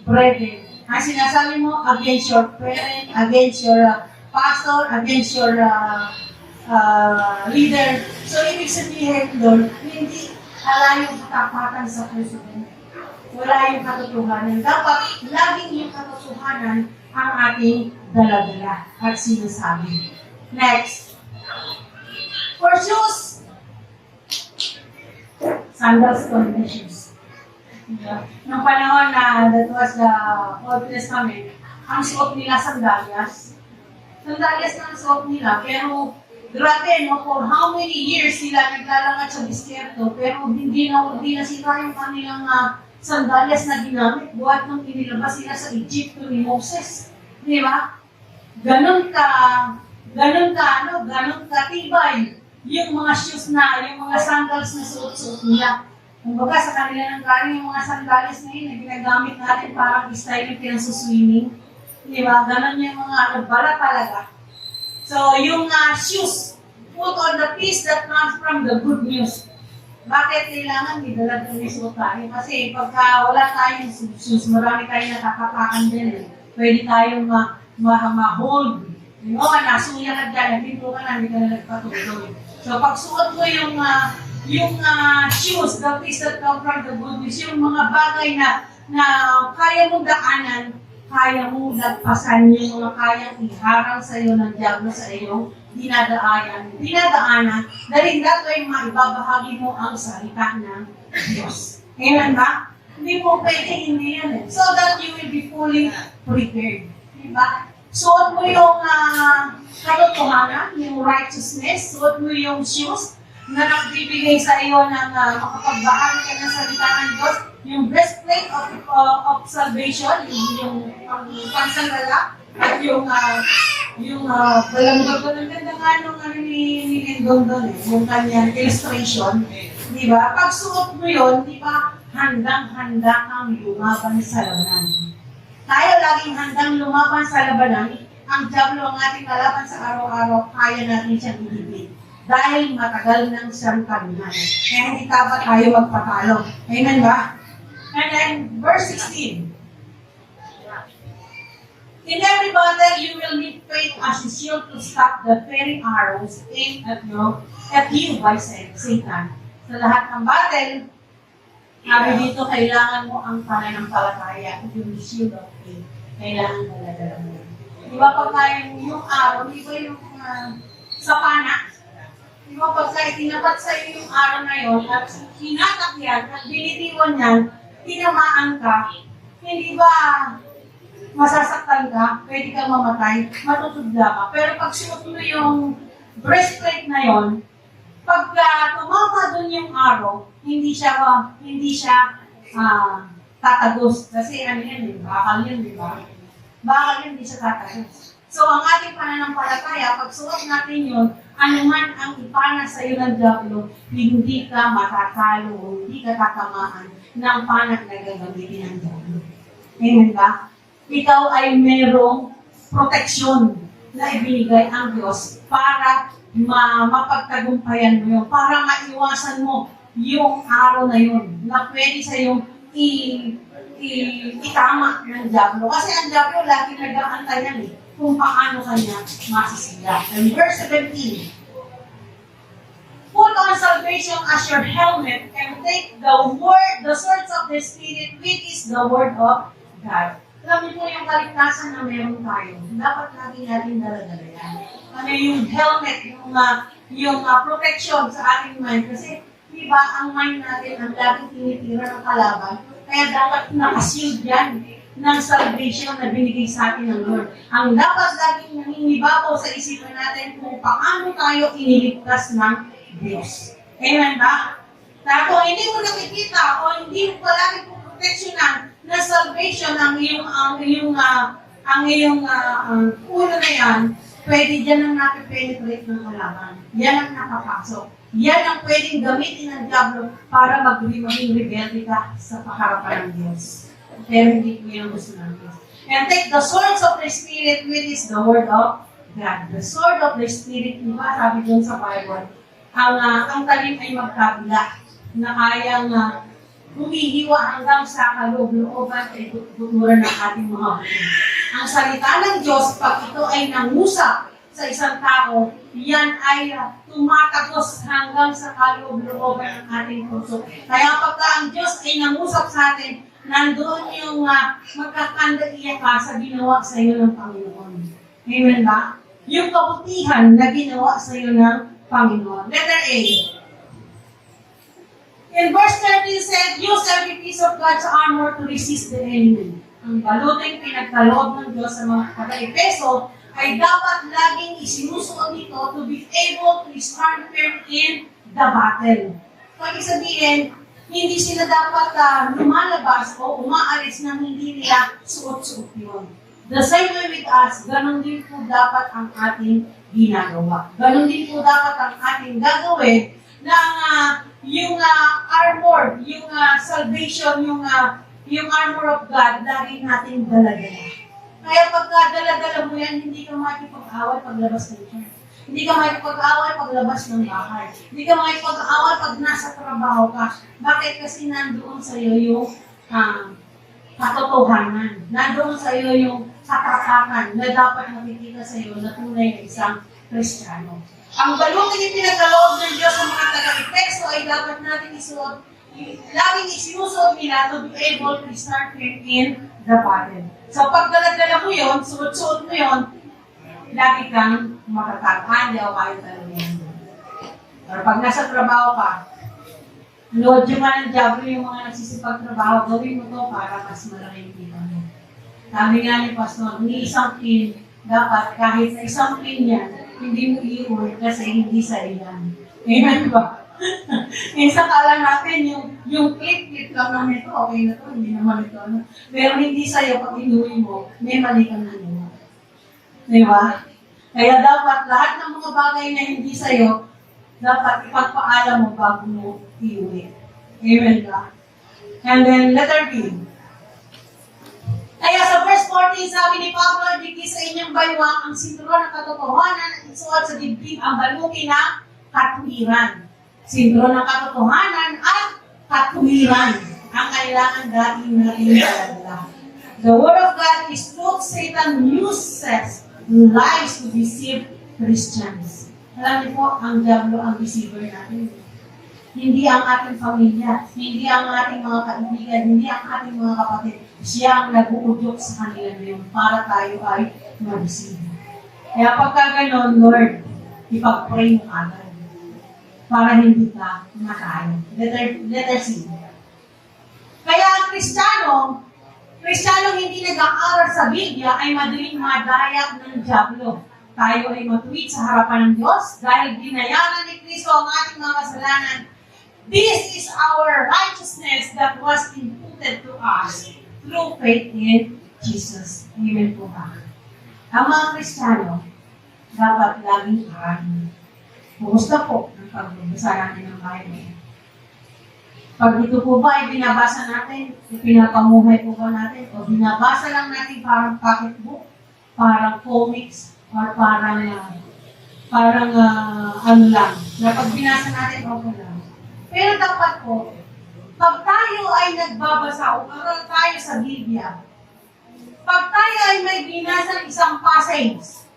Speaker 1: brethren. Ang sinasabi mo, against your parent, against your pastor, against your leader. So, ibig sabihin doon, hindi wala yung katapatan sa puso mo. Wala yung katotohanan. Dapat, laging yung katotohanan ang ating dala-dala at sinasabi. Next. For shoes, sandals, shoes. Nung panahon na that was the Old Testament, ang suot nila sandalyas. Sandalyas na ang suot nila, pero grabe, no, for how many years sila naglalakad sa disyerto, pero hindi na sila yung kanilang sandalyas na ginamit, buhat nung inilabas sila sa Egypto ni Moses. Di ba? Ganon ka tibay yung mga shoes na, yung mga sandals na suot-suot nila. Kumbaga sa kanila ng galing yung mga sandals na yun na ginagamit natin parang style yung pinasusswimming. Di ba? Ganon yung mga bala talaga. So, yung shoes, put on the piece that comes from the good news. Bakit kailangan idala ng suot tayo? Kasi pagka wala tayong shoes, marami tayong nakakapakan din. Pwede tayong ma-hold. Yung nasuya ka dyan, pinto ka na, hindi ka na nagpatuloy. So, pag suot mo yung shoes, the piece that come from the good news, yung mga bagay na kaya mong daanan, kaya mong lagpasan yung mga kayang iharang sa iyo ng diablo sa iyong dinadaanan, dahil dato ay maibabahagi mo ang salita ng Diyos. Amen ba? Hindi mo pwede hindi yan eh. So that you will be fully prepared. Diba? Suot mo yung katotohanan, yung righteousness, suot mo yung shoes, na nagbibigay sa iyo ng makapagbahagi ka ng salita ng Diyos, yung breastplate of salvation, yung pansandala, at yung ang ganda nga nung ni Lindon doon yung kanyang illustration, di ba? Pag suot mo yun, di ba, handang-handa kang lumaban sa labanan. Tayo laging handang lumaban sa labanan. Ang diablo ang ating kalaban sa araw-araw, kaya natin siyang ihibig. Dahil matagal nang siyang kamihan. Kaya hindi dapat tayo magpatalo. Amen ba? And then, verse 16. In every battle, you will need faith as a shield to stop the fiery arrows aimed at you by Satan. Sa lahat ng battle, sabi dito, kailangan mo ang pananampalataya, yung shield of faith. Kailangan dala-dala mo. Di ba pagka yung araw, di ba yung sa pana? Di ba pagka itinapat sa iyo yung araw na yun, at hinatak yan, at binitiwan yan, tinamaan ka, hindi ba masasaktan ka, pwede kang mamatay, matutudla ka. Pero pag suot mo yung breastplate na yon, pagka tumama dun yung araw, hindi siya tatagos. Kasi ano yan, bakal yun, di ba? Bakal yun, hindi siya tatagos. So, ang ating pananampalataya, pag suot natin yun, anuman ang ipana sa iyo ng diablo, hindi ka matatalo, hindi ka tatamaan ng panak na gagamitin ng diablo. Amen ba? Ikaw ay merong proteksyon na ibinigay ang Diyos para mapagtagumpayan mo yun, para maiwasan mo yung araw na yun, na pwede sa iyong itama ng diablo. Kasi ang diablo lagi nag-aantay yan kung paano kanya masisira. And verse 17, put on salvation as your helmet and take the swords of the Spirit, which is the word of God. Alam niyo po yung kaligtasan na meron tayo. Dapat lagi natin dala-dala yan. Ano yung helmet, yung protection sa ating mind. Kasi, di ba, ang mind natin ang laging tinitira ng kalaban. Kaya dapat nakasild yan ng salvation na binigay sa atin ng Lord. Ang dapat laging nangingibabaw sa isipan natin kung paano tayo iniligtas ng Diyos. Amen ba? Na kung hindi mo nakikita o hindi mo palagi proteksyonan na salvation ang iyong ulo na yan, pwede dyan ang napipenetrate ng kalaban. Yan ang nakapasok. Yan ang pwedeng gamitin ng diablo para maging rebelde ka sa paharapan ng Diyos. Pero hindi ko yan gusto ng Diyos. And take the swords of the Spirit, which is the word of God. The sword of the Spirit, diba, sabi doon sa Bible, ang talim ay magkabila na kayang humihiwa hanggang sa kaloob-looban ay tuturan ng ating mga buhay. Ang salita ng Diyos, pag ito ay nangusap sa isang tao, yan ay tumatagos hanggang sa kaloob-looban ng ating puso. Kaya pagka ang Diyos ay nangusap sa atin, nandoon yung magkakandaiya ka sa ginawa sa iyo ng Panginoon. Amen ba? Yung kabutihan na ginawa sa iyo ng Panginoon. Letter A. In verse 13 said, use every piece of God's armor to resist the enemy. Ang baluting pinagkaloob ng Diyos sa mga taga-Epeso ay dapat laging isinusuot nito to be able to stand firm in the battle. Pag sabihin, hindi sila dapat lumalabas o umaalis nang hindi nila suot-suot yun. The same way with us, ganun din po dapat ang ating ginagawa. Ganun din po dapat ang ating gagawin na yung armor, yung salvation, yung armor of God, lagi natin dala-dala. Kaya pagka dala-dala mo yan, hindi ka makikipag-away paglabas ng church. Hindi ka makikipag-away paglabas ng bahay. Hindi ka makikipag-away pag nasa trabaho ka. Bakit? Kasi nandoon sa iyo yung katotohanan. Nandoon sa iyo yung katatakan na dapat makikita sa iyo na tunay na isang Kristiyano. Ang baluting ipinagkaloob ng Diyos sa mga taga-Efeso ay dapat natin isuot, laging isinusuot nila to be able to start in the battle. So pag dala-dala mo yun, suot-suot mo yun, lagi kang makatatandi o kayo talaga yan. Pero pag nasa trabaho ka, Lord, yung mga ng diablo, yung mga nagsisipag-trabaho, gawin mo to para mas malaking kita mo. Sabi nga ni Pastor, ni isang pin, dapat kahit sa isang pin yan, hindi mo iuwi kasi hindi sa iyan. Amen ba? Minsan kala natin yung clip lang naman ito, okay na to, hindi naman ito. Ano. Pero hindi sa'yo, pag inuwi mo, may mali kang ginawa. Di ba? Kaya dapat lahat ng mga bagay na hindi sa'yo, dapat ipagpaalam mo bago mo iuwi. Amen ba? And then, letter B. Kaya sa verse 14, sabi ni Pablo, "Digdi sa inyong baywang ang sinturon ng katotohanan at isuot sa dibdib ang baluti ng katuwiran." Sinturon ng katotohanan at katuwiran ang kailangan dating natin talaga. The Word of God is truth. Satan uses lies to deceive Christians. Alam niyo po, ang diablo ang deceiver natin. Hindi ang ating pamilya, hindi ang ating mga kaibigan, hindi ang ating mga kapatid. Siya ang nag-uudyok sa kanila ngayon para tayo ay ma-deceive. Kaya pagka ganon, Lord, ipag-pray mo agad para hindi ka matayo. Letter C. Kaya ang Kristiyano hindi nag-aaral sa Biblia ay madaling madaya ng diablo. Tayo ay matuwid sa harapan ng Diyos dahil binayaran ni Kristo ang ating mga kasalanan. This is our righteousness that was imputed to us through faith in Jesus. Amen po ba? Ang mga Kristiyano, dapat laging aralin. Kumusta po ang pagbabasa natin ng Bible? Pag ito po ba ay binabasa natin, ipinapamuhay po ba natin, o binabasa lang natin parang pocketbook, parang comics, or parang ano lang, na pag binasa natin, okay lang. Pero dapat po, pag tayo ay nagbabasa o aral tayo sa Biblia, pag tayo ay may binasa isang passage,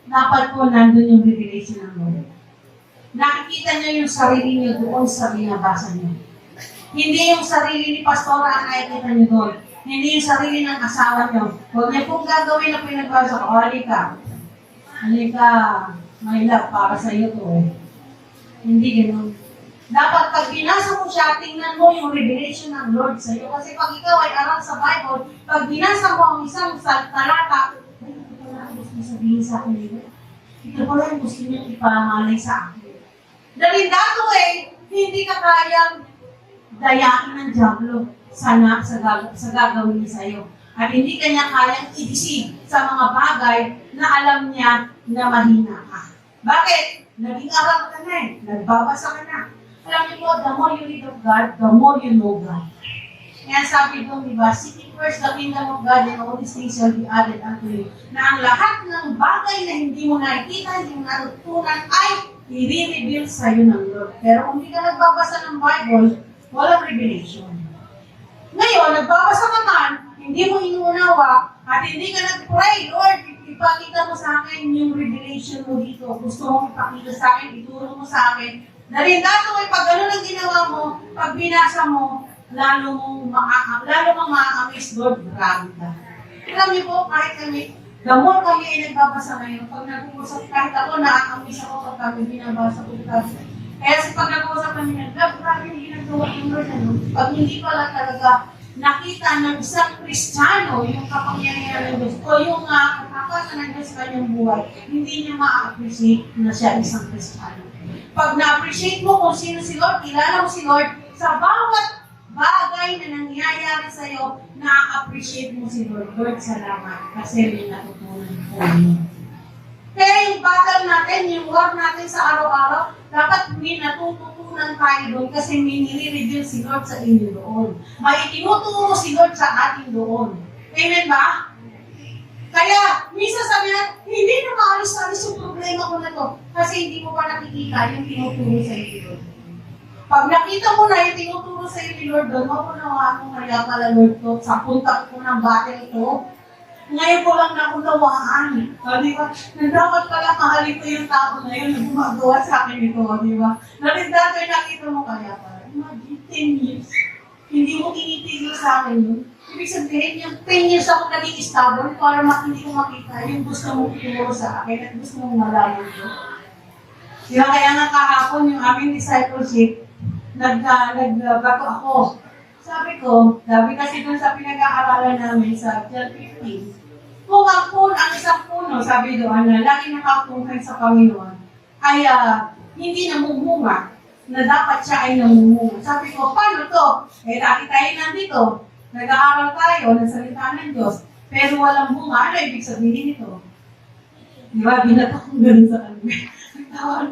Speaker 1: dapat po nandun yung revelation ng Lord. Nakikita niyo yung sarili niyo doon sa binabasa niyo. Hindi yung sarili ni Pastora ang nakikita niyo doon. Hindi yung sarili ng asawa niyo. Huwag niyo pong gagawin na pinagbasa ko. Halika, my love, para sa iyo to. Hindi ganoon. Dapat pag binasa mo siya, tingnan mo yung revelation ng Lord sa iyo. Kasi pag ikaw ay aral sa Bible, pag binasa mo ang isang talata, ito pala ang gusto sabihin sa akin nila. Ito pala ang gusto niyo ipamalay sa akin. Dahil that way, hindi ka kayang dayain ng diablo sa gagawin niya sa iyo. At hindi ka niya kayang i-deceive sa mga bagay na alam niya na mahina ka. Bakit? Naging aral ka na eh. Nagbabasa ka na. Alam niyo po, the more you read of God, the more you know God. Kaya sabi doon, di ba, seeking first the kingdom of God and all these things shall be added unto you. Na ang lahat ng bagay na hindi mo nakikita, hindi mo natutunan, ay i-reveal sa iyo ng Lord. Pero kung hindi ka nagbabasa ng Bible, walang revelation. Ngayon, nagbabasa ka man, hindi mo inuunawa, at hindi ka nag-pray, Lord, ipakita mo sa akin yung revelation mo dito. Gusto mong ipakita sa akin, ituro mo sa akin. Dahil dato ay pag ano lang ginawa mo, pag binasa mo, lalo mong ma-amaze, Lord, grabe ka. Alam niyo po, kahit kami, the more kami ay nagbabasa ngayon, pag nag-uusap, kahit ako, na-amaze ako pag kami binabasa ko ito. Kaya pag nag-uusap kami, grabe yung ginagawa ng Lord. Pag hindi pala talaga nakita ng isang Kristiyano yung kapangyarihan ng Diyos o yung katapatan ng Diyos sa kanyang buhay, hindi niya ma-appreciate na siya isang Kristiyano. Pag na-appreciate mo kung sino si Lord, kilala mo si Lord, sa bawat bagay na nangyayari sa iyo, na-appreciate mo si Lord. Lord, salamat kasi may natutunan ko niyo. Kaya yung battle natin, yung war natin sa araw-araw, dapat may natututunan tayo doon kasi may nire-reveal si Lord sa inyo doon. May tinuturo si Lord sa atin doon. Amen ba? Kaya, minsan sabi na, hindi na maalis-alis yung problema ko na to kasi hindi mo pa nakikita yung tinuturo sa iyo Lord. Pag nakita mo na yung tinuturo sa iyo ni Lord doon, mapunawaan mo kaya pala Lord to, sa punta ko ng battle ito, ngayon ko lang nakunawaan. Di ba? Na dapat pala mahalin ko yung tao na yun na gumagawa sa akin ito. Di ba? Dahil dati nakita mo kaya pala. Imagine, 10 years. Hindi mo kinitigil sa akin yun. Ibig sabihin, yung 10 years ako naging stubborn para hindi ko makita yung gusto mong ituro sa akin at gusto mong malaman ko. Diba? Kaya nga kahapon yung aming discipleship, nagbato ako. Sabi kasi dun sa pinag-aaralan namin sa John 15, kung ang isang puno, sabi doon na lagi nakatungkay sa Panginoon, ay hindi namumunga, na dapat siya ay namumunga. Sabi ko, paano to? Eh, lagi tayo nandito. Nag-aaral tayo ng salita ng Diyos. Pero walang bunga. Ano ibig sabihin nito? Di ba? Binato kong ganun sa kanila. Nagtawan.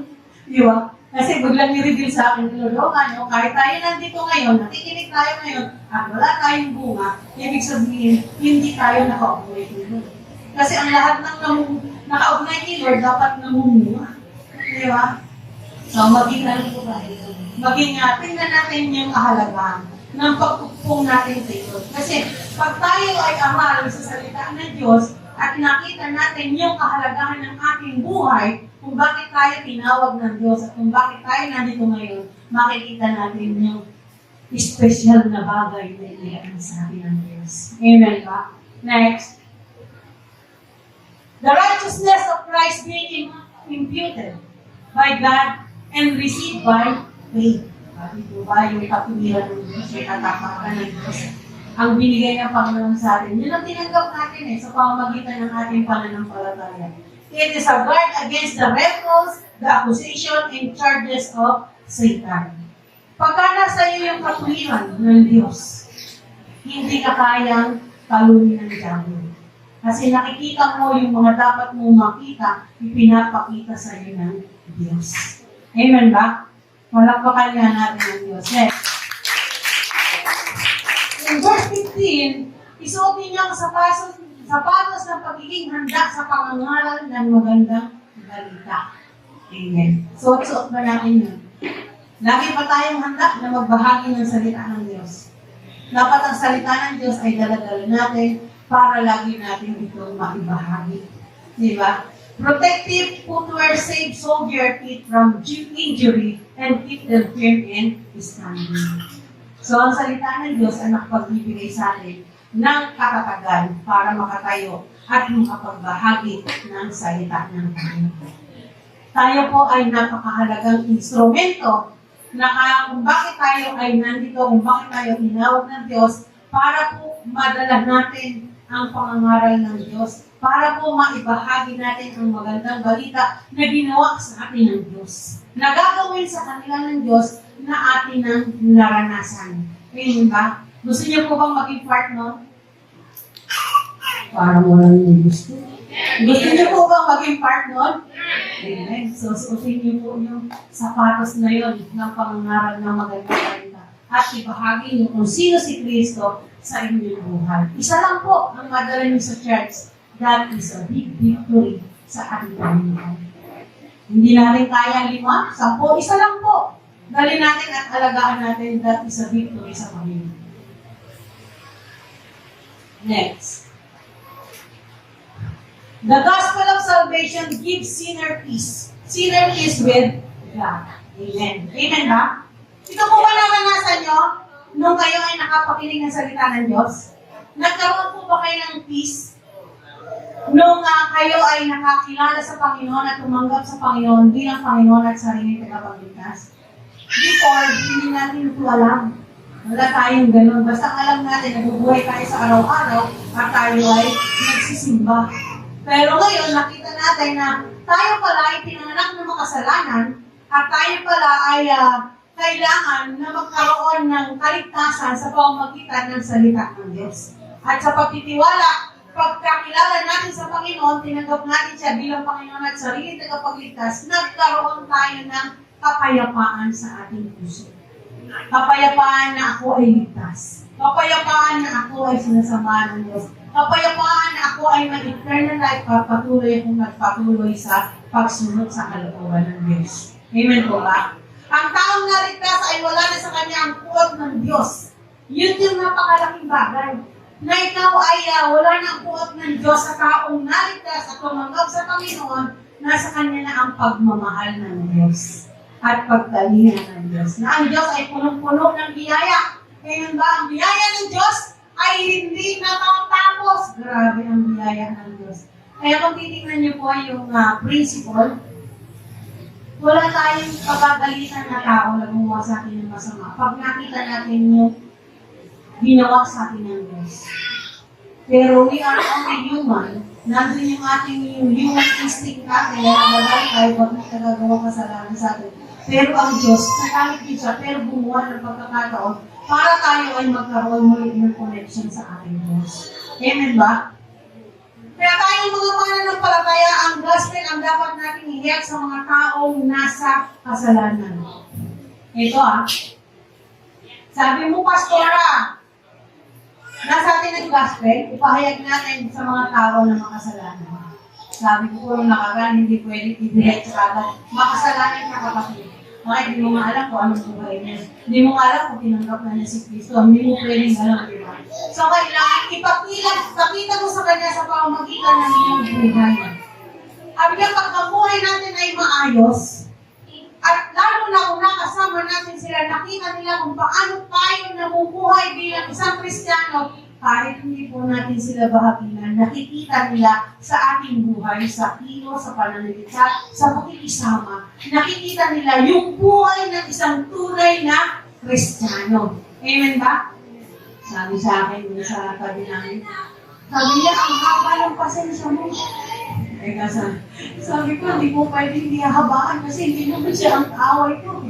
Speaker 1: Di ba? Kasi biglang ni-reveal sa akin, Lord, ano, kahit tayo nandito ngayon, nakikinig tayo ngayon, at wala tayong bunga, ibig sabihin, hindi tayo nakaugnay ni Lord. Kasi ang lahat ng nakaugnay ni Lord, dapat namumunga. Di ba? So, maging ano po tayo? Maging tingnan natin yung kahalagahan ng pagpupong natin sa Diyos. Kasi pag tayo ay aral sa salita ng Diyos at nakita natin yung kahalagahan ng ating buhay, kung bakit tayo tinawag ng Diyos at kung bakit tayo nandito ngayon, makikita natin yung special na bagay na inilaan sa atin ng Diyos. Amen ba? Next. The righteousness of Christ being imputed by God and received by faith. Ito ba yung katuwiran ng Diyos, yung katapatan ng Diyos? Ang binigay ng Panginoon sa atin. Yun ang tinanggap natin sa pamamagitan ng ating pananampalataya. It is a guard against the rebels, the accusation, and charges of Satan. Pagka nasa iyo yung katuwiran ng Diyos, hindi ka kayang talunin ng diablo. Kasi nakikita mo yung mga dapat mong makita, ipinapakita sa iyo ng Diyos. Amen ba? Malakpakan nga natin ang Diyos. Next. In verse 15, isuotin niyo ang sapatos ng pagiging handa sa pangangaral ng magandang balita. Amen. Suot-suot ba natin yun? Lagi pa tayong handa na magbahagi ng salita ng Diyos. Dapat ang salita ng Diyos ay daladala natin para lagi natin itong maibahagi. Di ba? Protective footwear save soldier feet from injury and keep them firm and standing. So, ang salita ng Diyos ay nakapagbibigay sa atin ng katatagan para makatayo at makapagbahagi ng salita ng Panginoon. Tayo po ay napakahalagang instrumento na kung bakit tayo ay nandito, kung bakit tayo inawag ng Diyos para po madala natin ang pangangaral ng Diyos, para po maibahagi natin ang magandang balita na ginawa sa atin ng Diyos. Nagagawin sa kanila ng Diyos na atin ang naranasan. Ngayon ba? Gusto niyo po bang maging part nun? Parang walang yung gusto. Gusto niyo po bang maging part nun? Amen. So, suotin niyo po yung sapatos na yun ng pangangaral ng magandang balita. At ibahagi niyo kung sino si Kristo sa inyong buhay. Isa lang po ang madala niyo sa church. That is a big victory sa ating Panginoon. Hindi natin kaya 5, 10, isa lang po. Dali natin at alagaan natin, that is a victory sa Panginoon. Next. The gospel of salvation gives sinner peace. Sinner peace with God. Amen. Amen ba? Ito po ba naranasan nyo nung kayo ay nakapakinig ng salita ng Diyos? Nagkaroon po ba kayo ng peace? Nung kayo ay nakakilala sa Panginoon at tumanggap sa Panginoon bilang Panginoon at sariling tagapagligtas? Before, hindi natin ito alam. Wala tayong ganun. Basta alam natin, nabubuhay tayo sa araw-araw at tayo ay nagsisimba. Pero ngayon, nakita natin na tayo pala ay pinanganak ng makasalanan at tayo pala ay kailangan na magkaroon ng kaligtasan sa pamamagitan ng salita ng Diyos. At sa pagtitiwala, pagkakilala natin sa Panginoon, tinanggap natin siya bilang Panginoon at sariling tagapagligtas, nagkaroon tayo ng kapayapaan sa ating puso. Kapayapaan na ako ay ligtas. Kapayapaan na ako ay sinasamahan ng Diyos. Kapayapaan na ako ay mag-eternal life at patuloy akong nagpatuloy sa pagsunod sa kalooban ng Diyos. Amen po ba? Ang taong naligtas ay wala na sa kanya ang puot ng Diyos. Yun yung napakalaking bagay. Na ikaw ay wala na ang puot ng Diyos sa taong naligtas at tumanggap sa Panginoon, nasa kanya na ang pagmamahal ng Diyos at pagtalingan ng Diyos. Na ang Diyos ay punong-puno ng biyaya. Ngayon ba, ang biyaya ng Diyos ay hindi natatapos. Grabe ang biyaya ng Diyos. Kaya kung titignan niyo po yung principle, wala tayong pagagalitan na tao na gumawa sa atin ng masama. Pag nakita natin yung ginawa sa atin ng Diyos. Pero we are only human nandun yung ating human instinct natin, na nagalit tayo pag may nagagawa kasalanan sa atin. Pero ang Diyos, nagalit din siya, pero gumawa ng pagkakataon para tayo ay magkaroon muli ng connection sa ating Diyos. Amen ba? Kaya tayong mga mananampalataya, ang gospel ang dapat natin ihiyag sa mga taong nasa kasalanan. Ito sabi mo, Pastora, nasa atin ang gospel, ipahayag natin sa mga tao na makasalanan. Sabi ko po nung nakaraan, hindi pwede i-direct sa agad. Makasalanan ka kapatid. Bakit hindi mo nga alam kung anong buhay niya. Hindi mo nga alam kung tinanggap na niya si Kristo. Hindi mo pwedeng alam, di ba? So kailangan ipakita mo sa kanya sa pamamagitan ng iyong buhay. Sabi niya, pag ang buhay natin ay maayos, at lalo na kung nakasama natin sila, nakita nila kung paano tayo nabubuhay bilang isang Kristiyano, kahit hindi po natin sila bahaginan, nakikita nila sa ating buhay, sa kilo, sa pananalita, sa pakikisama. Nakikita nila yung buhay ng isang tunay na Kristiyano. Amen ba? Sabi sa akin, sa tabi namin, sabi niya, ang haba ng pasensya mo. Sabi ko, hindi ko pwedeng dihahabaan kasi hindi naman siya ang kaaway ko.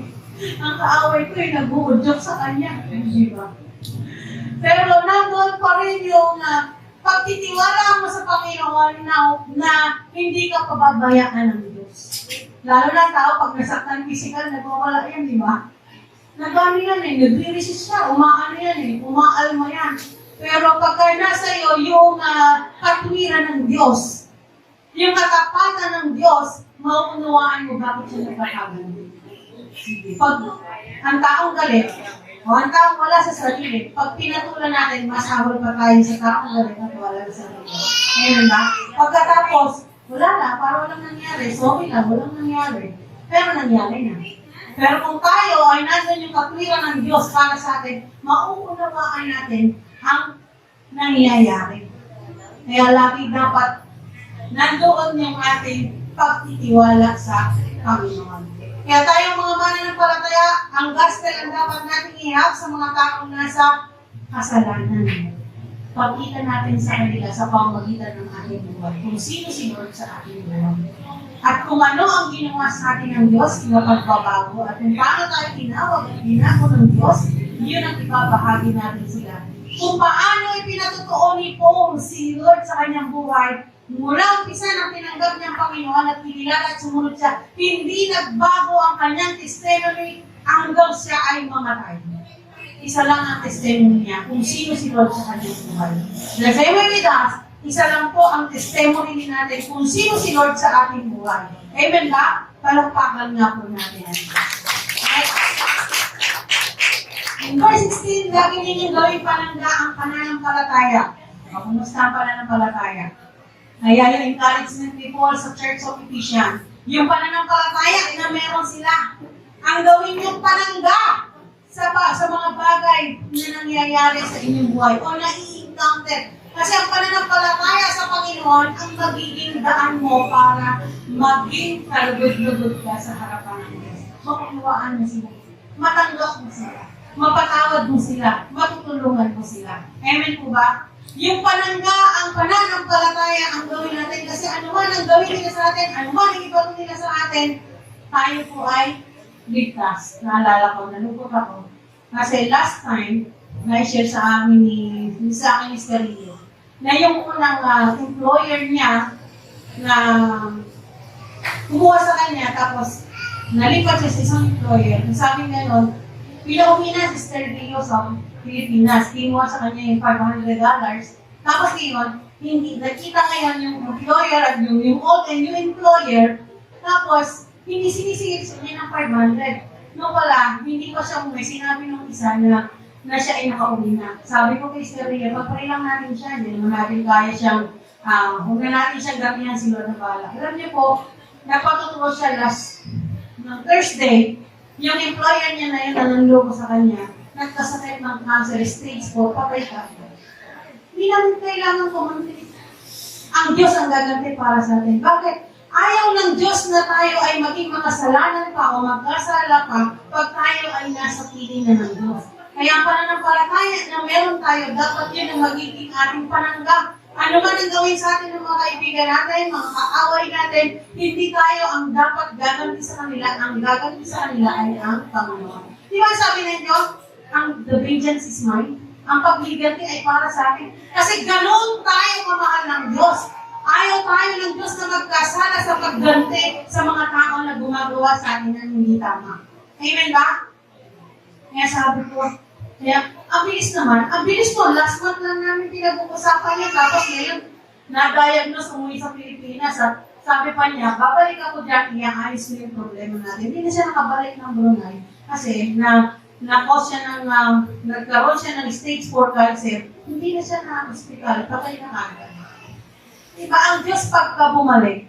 Speaker 1: Ang kaaway ko ay nag-uudyok sa kanya. Di ba? Pero nandun pa rin yung pagtitiwala mo sa Panginoon na hindi ka pababayaan ng Diyos. Lalo na tao, pag nasaktan physical, nagwawala yan, di ba? Nagano yan nagre-resist siya, umaano yan umaalma yan. Pero pagka nasa iyo yung katwiran ng Diyos, yung katapatan ng Diyos, mauunawaan mo bakit siya nagkakaganti. Sige, pag ang taong galit, o ang taong wala sa sarili, pag pinatulan natin, masahol pa tayo sa taong galit at wala sa sarili. Ngayon ba? Pagkatapos, wala na, parang walang nangyari. So, okay lang, walang nangyari. Pero nangyari na. Pero kung tayo ay nandun yung katwiran ng Diyos para sa atin, mauunawaan natin ang nangyayari. Kaya lagi dapat nandoon yung ating pagtitiwala sa Panginoon. Kaya tayong mga mananampalataya, ang gospel ang dapat natin ihab sa mga taong nasa kasalanan. Pagkita natin sa kanila sa pamamagitan ng ating buhay, kung sino si Lord sa ating buhay. At kung ano ang ginawa sa atin ng Diyos, na pagbabago, at kung paano tayo tinawag at ginako ng Diyos, yun ang ibabahagi natin sila. Kung paano ipinatotoo ni Paul si Lord sa kanyang buhay, mula umpisa nang tinanggap niyang Panginoon at kinilala at sumunod siya, hindi nagbago ang kanyang testimony hanggang siya ay mamatay. Isa lang ang testimony niya kung sino si Lord sa kanyang buhay. The same way with us, isa lang po ang testimony natin kung sino si Lord sa ating buhay. Amen ba? Palakpakan nga po natin. In verse 16, lagi ninyong gawin panangga ang pananampalataya. Kumusta ang pananampalataya? Kaya yung encouragement ni Paul sa Church of Ephesians, yung pananampalataya na meron sila. Ang gawin yung panangga sa mga bagay na nangyayari sa inyong buhay o na-i-encounter. Kasi ang pananampalataya sa Panginoon ang magiging daan mo para maging kalugod-lugod ka sa harapan ng Diyos. Makukuhaan mo sila. Matanggap mo sila. Mapatawad mo sila. Matutulungan mo sila. Amen po ba? Yung panangga, ang pananampalataya ang gawin natin kasi anuman ang gawin nila sa atin, anuman ang ipatong nila sa atin, tayo po ay ligtas. Naalala ko, nalungkot ako. Kasi last time, na-share sa amin ni Mr. Rio, na yung unang employer niya na kumuha sa kanya, tapos nalipat siya sa isang employer. Sabi niya nun, pinauwi na si Mr. Rio sa Pilipinas, kinuha sa kanya yung $500. Tapos ngayon, hindi, nakita ngayon yung employer at yung old and new employer, tapos hindi sinisigil sa kanya ng 500. No pala, hindi pa siya umuwi. Sinabi nung isa na siya ay nakauwi na. Sabi ko kay Mr. Rio, pagpray lang natin siya, hindi naman natin kaya siyang, huwag na natin siyang gamihan si Lord na pala. Alam niyo po, napatutuwa siya last ng Thursday, yung employer niya na yun na nanloko sa kanya, nagkasakit ng cancer, stage 4, patay ka. Hindi namin kailangan kumanti. Ang Diyos ang gaganti para sa atin. Bakit? Ayaw ng Diyos na tayo ay maging makasalanan pa o magkasala pa pag tayo ay nasa piling na ng Diyos. Kaya ang pananampalataya na meron tayo, dapat yun ang magiging ating panangga Ano man ang gawin sa atin ng mga kaibigan natin, mga kaaway natin, hindi tayo ang dapat gaganti sa kanila. Ang gaganti sa kanila ay ang Panginoon. Di ba sabi ng Diyos, the vengeance is mine? Ang pagliganti ay para sa atin. Kasi ganoon tayo kamahal ng Diyos. Ayaw tayo ng Diyos na magkasala sa pagganti sa mga tao na gumagawa sa atin ng hindi tama. Amen ba? Kaya sabi ko, ang bilis po, last month lang namin pinag-uusapan yan, tapos ngayon, na-diagnose umuwi sa Pilipinas, at sabi pa niya, babalik ako dyan, i-ayos mo yung problema natin. Hindi na siya nakabalik ng Brunei, kasi nagkaroon siya ng stage 4 cancer, hindi na siya na-hospital, patay na agad. Diba, ang Diyos pagka bumalik,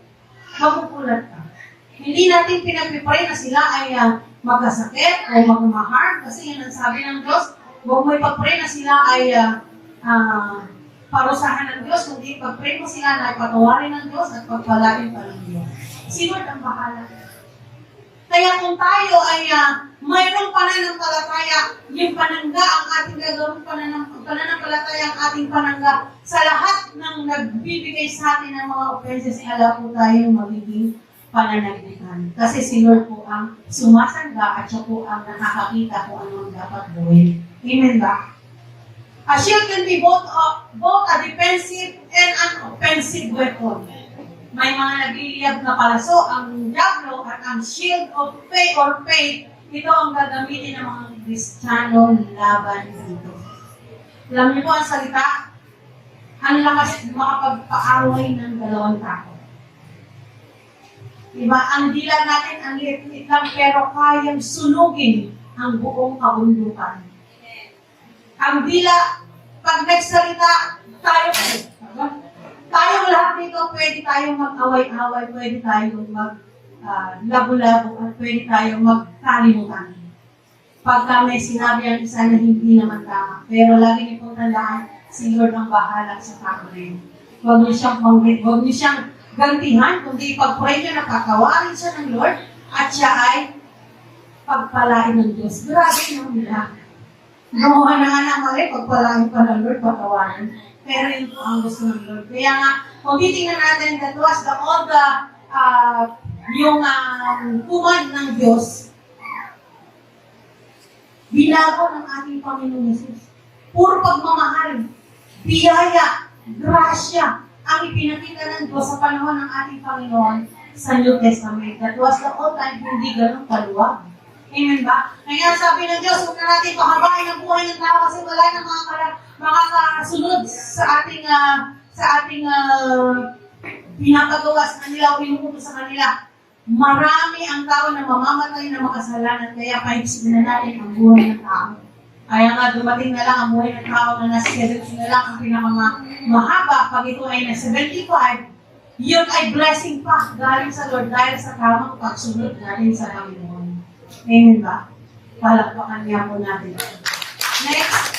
Speaker 1: magugulat ka. Hindi natin pinag-pray na sila ay magkasakit o magmaharm, kasi yun ang sabi ng Diyos. Huwag mo ipag-pray na sila ay parusahan ng Diyos, kundi ipag-pray mo sila na ipatawarin ng Diyos at pagpalain pa ng Diyos. Si Lord ang bahala. Kaya kung tayo ay mayroong pananampalataya, yung panangga ang ating gagawin, pananampalataya ang ating panangga, sa lahat ng nagbibigay sa atin ng mga offenses, ala po tayong magiging pananaglitan. Kasi si Lord po ang sumasangga at siya po ang nakakakita kung ano ang dapat gawin. Amen ba? A shield can be both a defensive and an offensive weapon. May mga nagliliyab na palaso ang diablo at ang shield of faith or faith, ito ang gagamitin ng mga Kristiyano laban dito. Alam niyo po ang salita, ang lakas makapagpaaway ng dalawang tao. Diba? Ang dila natin ang liit lang pero kayang sunugin ang buong kabundukan. Ang dila, pag nagsalita, tayo lahat dito, pwede tayong mag-away-away, pwede tayong mag-labo-labo, at pwede tayong magkalimutan. Pagka may sinabi ang isa na hindi naman tama. Pero lagi niyo pong tandaan, si Lord ang bahala sa tao na yun. Huwag niyo siyang gantihan, kundi pag-pray niyo na kakawarin siya ng Lord, at siya ay pagpalain ng Diyos. Grabe naman nila. Gumawa na nga ng mali, pagpalain pa ng Lord, patawarin. Pero yun po ang gusto ng Lord. Kaya nga, kung titingnan natin, that was yung command ng Diyos, binago ng ating Panginoon Jesus. Puro pagmamahal, biyaya, grasya, ang ipinakita ng Diyos sa panahon ng ating Panginoon sa New Testament. That was the old time, hindi ganun kaluwag. Amen ba? Kaya sabi ng Diyos, huwag na natin pahabain ang buhay ng tao kasi wala na mga kasunod sa ating pinapagawa sa kanila o inuutos sa kanila. Marami ang tao na mamamatay na makasalanan, kaya paibsigin na natin ang buhay ng tao. Kaya nga dumating na lang ang buhay ng tao na nasa 70 na lang ang pinakamahaba. Pag ito ay na 75, yun ay blessing pa galing sa Lord dahil sa tamang pagsunod natin sa Panginoon. Amen ba? Palakpakan niya po natin. Next.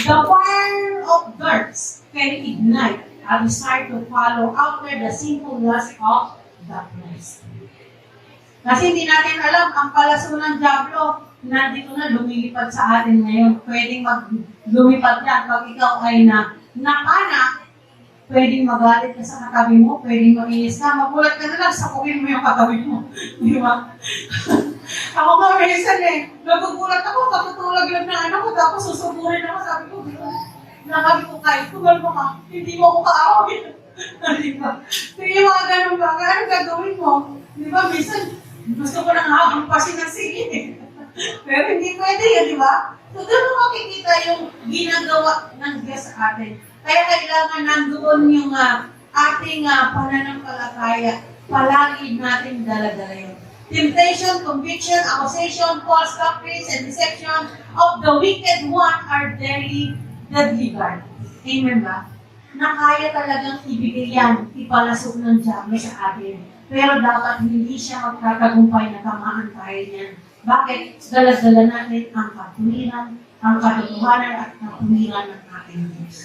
Speaker 1: The fire of darts can ignite a desire to follow after the sinful lust of darkness. Kasi hindi natin alam, ang palaso ng Diablo, nandito na lumilipad sa atin ngayon. Pwedeng lumipad yan. Pag ikaw ay nakana, pwedeng magalit ka sa katabi mo, pwedeng mag-iis ka, magulat ka na lang, sakuhin mo yung katabi mo. Di ba? Ako nga, minsan nagugulat ako, katutulog lang na ko, tapos susuburin ako, sabi ko, di ba? Nakabi ko kahit tumalma ka, hindi mo ko kaawin. Di ba? So yung mga ganun ba, ano gagawin mo? Di ba, minsan, gusto ko nang hahampasin ng sige. Pero hindi pwede yun, di ba? So doon mo makikita yung ginagawa ng Diyos sa atin. Kaya kailangan nandoon yung ating pananampalataya. Palagi natin dala-dala yun. Temptation, conviction, accusation, false doctrines, and deception of the wicked one are deadly guard. Amen ba? Na kaya talagang ibigay yan, ipalasok ng Diablo sa atin. Pero dapat hindi siya magtatagumpay na tamaan tayo niyan. Bakit? Dala-dala natin ang katuwiran, ang katotohanan at katuwiran ng ating Diyos.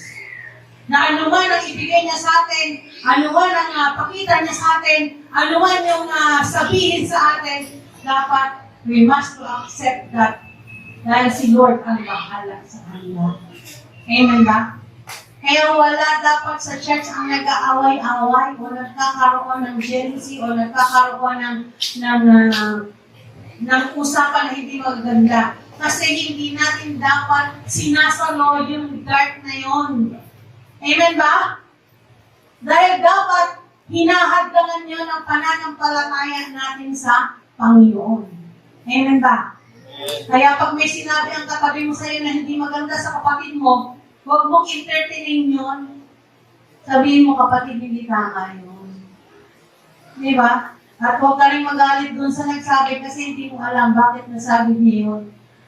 Speaker 1: Na anuman ang ibigay niya sa atin, anuman ang pakita niya sa atin, anuman yung sabihin sa atin, dapat we must to accept that dahil si Lord ang bahala sa kanila. Amen ba? Kaya wala dapat sa church ang nag-aaway-away o nagkakaroon ng jealousy o nagkakaroon ng usapan na hindi maganda. Kasi hindi natin dapat sinasalo yung dark na yon. Amen ba? Dahil dapat hinahadlangan nyo ng pananampalataya natin sa Panginoon. Amen ba? Kaya pag may sinabi ang katabi mo sa'yo na hindi maganda sa kapatid mo, huwag mong entertain yun. Sabihin mo, kapatid, hindi tama yun. Di ba? At huwag ka rin magalit dun sa nagsabi kasi hindi mo alam bakit nasabi niya yun.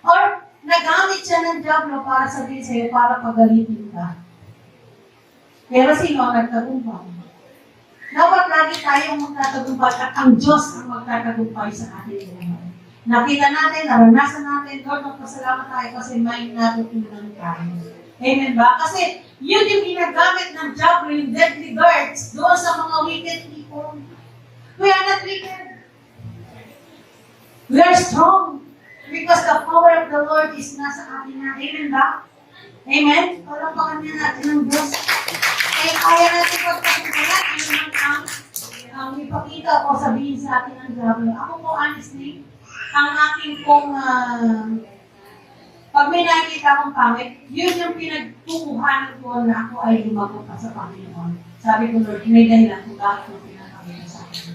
Speaker 1: Or, nagamit siya ng diablo para sabihin sa'yo, para pagalitin ka. Pero sino ang nagtagumpay? Dapat lagi tayong magtatagumpay at ang Diyos ang magtatagumpay sa atin. Nakita natin, naranasan natin, Lord, magpasalamat tayo kasi may natutunan tayo. Amen ba? Kasi yun yung ginagamit ng diablo, yung deadly darts, doon sa mga wicked people. We are not wicked. We are strong. Because the power of the Lord is nasa atin na. Amen ba? Amen? Palapakan niya natin ng Diyos. Eh, kaya natin pagpapagalan, ang ipakita ko sabihin sa atin ng diablo. Ako po, honestly, ang aking pong pag may nakikita akong pangit, yun yung pinagtukuhanan ko na ako ay lumago pa sa Panginoon. Sabi ko, Lord, may dahilan kung bakit mo pinakakita sa akin.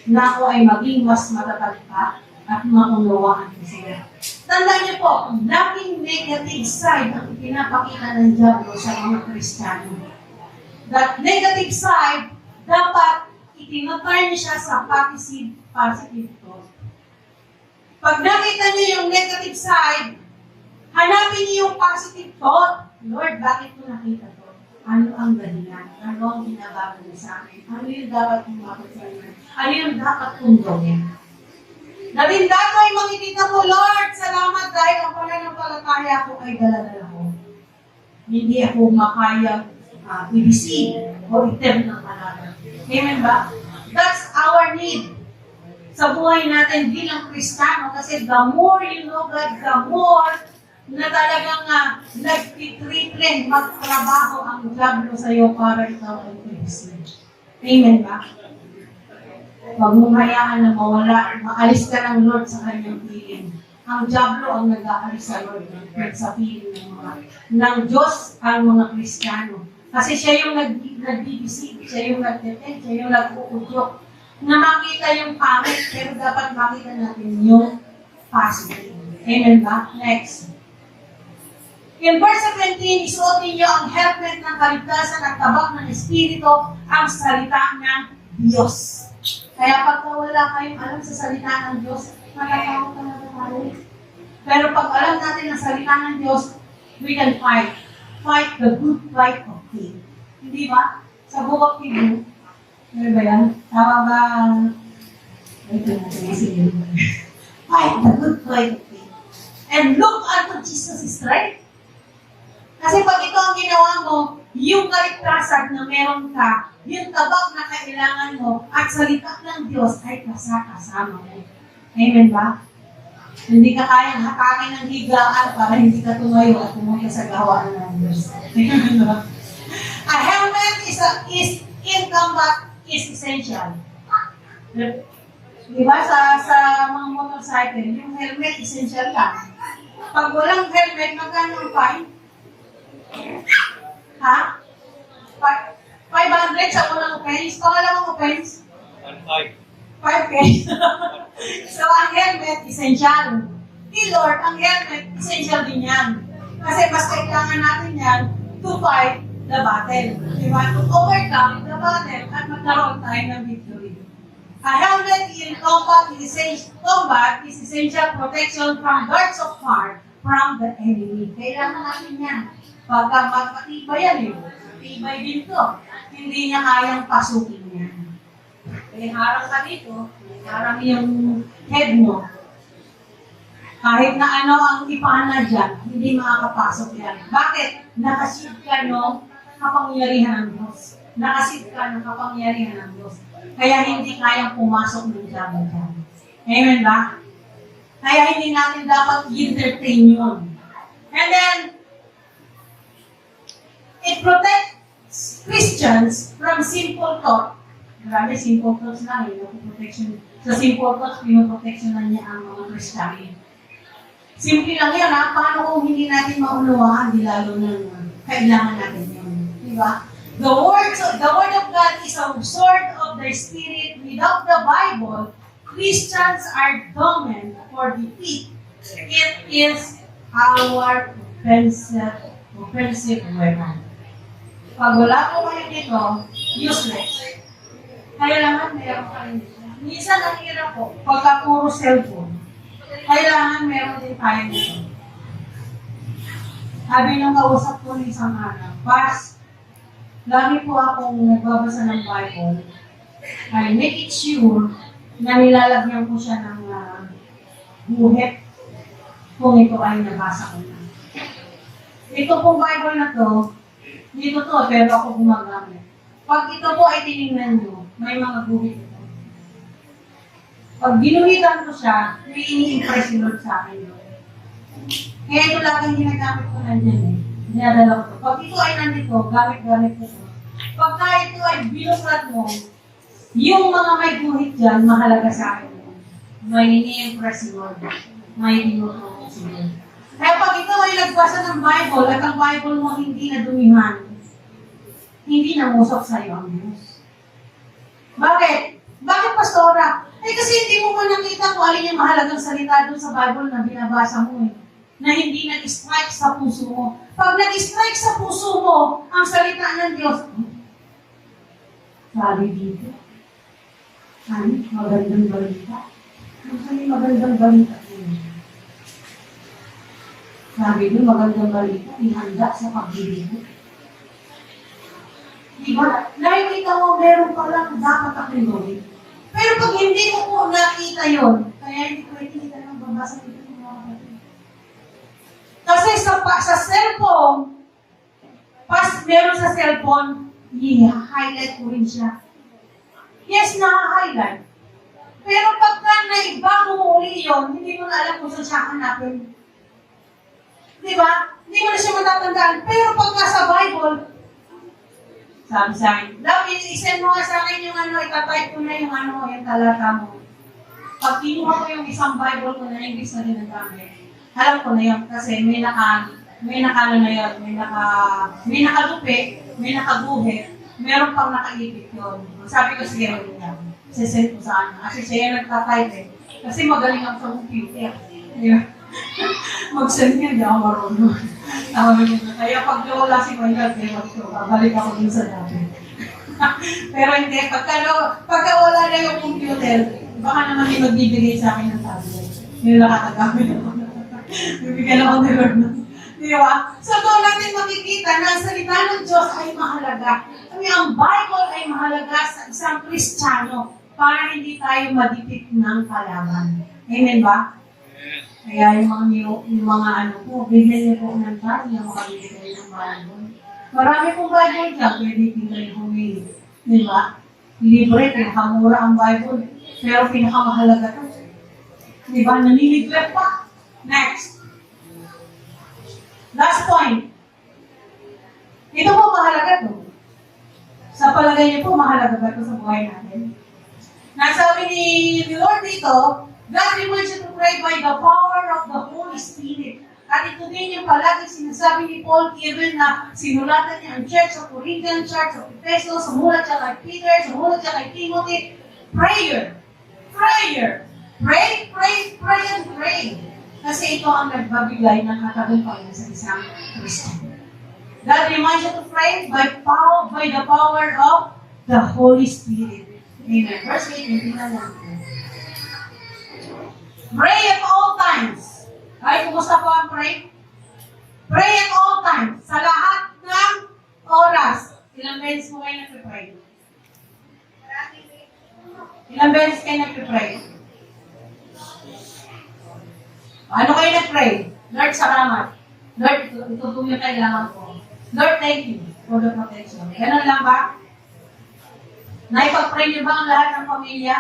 Speaker 1: Na ako ay maging mas matatag pa at maunawaan ko sila. Tandaan niyo po, laging negative side ang pinapakita ng diablo sa mga Kristiyano. That negative side, dapat itinaturn siya sa positive thought. Pag nakita niyo yung negative side, hanapin niyo yung positive thought. Lord, bakit ko nakita to? Ano ang dahilan? Ano ang ginabago niya sa akin? Ano yung dapat kong mapagsayin? Ano yung dapat kong gawin? Nabindado ay makikita mo, Lord, salamat dahil ang pananampalataya ko ay dala-dala ko. Hindi ako makaya ibisi o item ng pananampalataya. Amen ba? That's our need sa buhay natin bilang Kristiyano kasi the more you know God, the more na talagang nagtitriple magtrabaho ang diablo sa iyo para ikaw ay ibisi. Amen ba? Huwag mong hayaan na mawala, maalis ka ng Lord sa kanyang piling. Ang diablo ang nag-aalis sa Lord sa piling ng Diyos ang mga Kristiyano. Kasi siya yung nagbibisig, siya yung nagtetend, siya yung nag-uudyok. Na makita yung pangit, pero dapat makita natin yung positive. Amen ba? Next. In verse 17, isuotin niyo ang helmet ng kaligtasan at tabak ng Espiritu, ang salita ng Diyos. Kaya pagka wala kayong alam sa salita ng Diyos, natatakot talaga tayo. Pero pag alam natin ang salita ng Diyos, we can fight. Fight the good fight of faith. Hindi ba? Sa Book of Hebrews, ano ba yan? Tama ba? Ito natin sige. Fight the good fight of faith. And look unto Jesus' strength. Kasi pag ito ang ginawa mo, yung kaligtasan na meron ka, yung tabak na kailangan mo, at salita ng Diyos ay kasama mo. Amen ba? Hindi ka kayang hatakin ng higlaan para hindi ka tumayo at tumuya sa gawaan ng Diyos. A helmet is in combat is essential. Diba sa mga motorcycle, yung helmet essential lang. Pag walang helmet, magkano ang fine? Ha? 500 sa unang offense. Pangalawang offense? 5K. So, ang helmet, essential. Lord, ang helmet, essential din yan. Kasi mas kailangan natin yan to fight the battle. Diba? To overcome the battle at magkaroon tayo ng victory. A helmet in combat is essential protection from darts of fire from the enemy. Kailangan natin yan. Pagka magpatibay yan, matibay din to. Hindi niya kayang pasukin yan. Kaya harang ka dito, harang yung head mo. Kahit na ano ang ipana dyan, hindi makakapasok yan. Bakit? Nakasid ka ng kapangyarihan ng Diyos. Nakasid ka ng kapangyarihan ng Diyos. Kaya hindi kayang pumasok ng diablo dyan. Amen ba? Kaya hindi natin dapat i-entertain yun. And then, It protects Christians from simple thought. Grabe, simple thoughts lang eh. Protection. Sa simple thoughts, pinoprotection na niya ang mga Kristiyano. Simple lang yan ha. Paano kung hindi natin maunawaan, di lalo na kailangan natin yun. Diba? The word of God is a sword of the Spirit. Without the Bible, Christians are doomed for defeat. It is our offensive weapon. Pag wala po kayo dito, useless. Kailangan meron kayo dito. Minsan ang hirap po, pagka puro cellphone, kailangan meron din tayo dito. Sabi nung kausap ko ng isang araw, lagi po akong nagbabasa ng Bible, I make it sure na nilalagyan ko siya ng guhit kung ito ay nabasa ko na. Ito pong Bible na to, dito to, pero ako gumagamit. Pag ito po ay tinignan nyo, may mga guhit ito. Pag ginuhitan ko siya, may ini-impress yung Lord sa akin yun. Kaya ito laging ginagamit ko nandiyan eh. Dinadala ko to. Pag ito ay nandito, gamit-gamit ko to. Pagka ito ay binuslat mo, yung mga may guhit dyan, mahalaga sa akin yun. May ini-impress yung Lord. May tinutulong si Lord. Kaya pag ito ay nagbasa ng Bible at ang Bible mo hindi nadumihan, hindi namusok sa iyo ang Diyos. Bakit? Bakit, Pastora? Kasi hindi mo man nakita kung alin yung mahalagang salita doon sa Bible na binabasa mo eh. Na hindi nag-strike sa puso mo. Pag nag-strike sa puso mo, ang salita ng Diyos, sabi dito, magandang balita. Sabi magandang balita. Sabi doon, magandang balita, ihanda sa pagbili mo. Diba? Nakikita mo, meron palang dapat aking gawin. Pero pag hindi mo po nakita yon, kaya hindi ko nakikita ng babasa nito ng mga kapatid. Kasi sa cellphone, meron sa cellphone, i-highlight ko rin siya. Yes, na-highlight. Pero pagka naibago mo uli yun, hindi mo na alam kung saan siya hanapin. Diba? Hindi mo na siya matatandaan. Pero pagka sa Bible, sabi sa akin, Love, isend mo nga sa akin yung itatype ko na yung yung talata mo. Pag kinuha ko yung isang Bible ko na English na ginagamit, alam ko na yun kasi may nakalo na yun, may nakalupi, may nakaguhit, meron pang nakaibig yun. Sabi ko, sige, yun. Sisend ko sa kasi siya nagtatype eh. Kasi magaling ako sa computer. Mag-send niya, hindi ako marunong. Kaya pag wala si Maynard, babalik ako dun sa dati. Pero hindi, pagka wala na yung computer, baka naman yung magbibigay sa akin ng tablet. Yung nakakagamit ako. Bibigyan ako ni Lord. Di ba? So doon natin makikita na ang salita ng Diyos ay mahalaga. Ang Bible ay mahalaga sa isang Kristiyano para hindi tayo madipit ng kalaban. Amen ba? Kaya yung mga po, bigyan niyo po ng time na makabigay ng Bible. Marami pong Bible dyan, pwede tingnan humili. Di ba? Libre, pinakamura ang Bible. Pero pinakamahalaga ito. Di ba? Naninigwet pa. Next. Last point. Ito po mahalaga to. Sa palagay niyo po, mahalaga ba ito sa buhay natin? Nasabi ni Lord dito, God reminds you to pray by the power of the Holy Spirit. At ito din yung palagi sinasabi ni Paul, even na sinulatan niya ang church of Corinthians, church of Ephesus, sumulat siya kay Peter, sumulat siya kay Timothy. Prayer. Prayer. Pray, pray, pray, and pray. Kasi ito ang nagbabigay ng katagumpayan sa isang Christian. God reminds you to pray by the power of the Holy Spirit. Amen. Verse 18, tingnan natin. Pray at all times. Ay, kumusta po ang pray? Pray at all times. Sa lahat ng oras. Ilang beses mo kayo nagpipray? Ilang beses kayo nagpipray? Ano kayo nagpray? Lord, salamat. Lord, ito po yung kailangan ko. Lord, thank you for the protection. Ganun lang ba? Naipag-pray niyo ba ang lahat ng pamilya?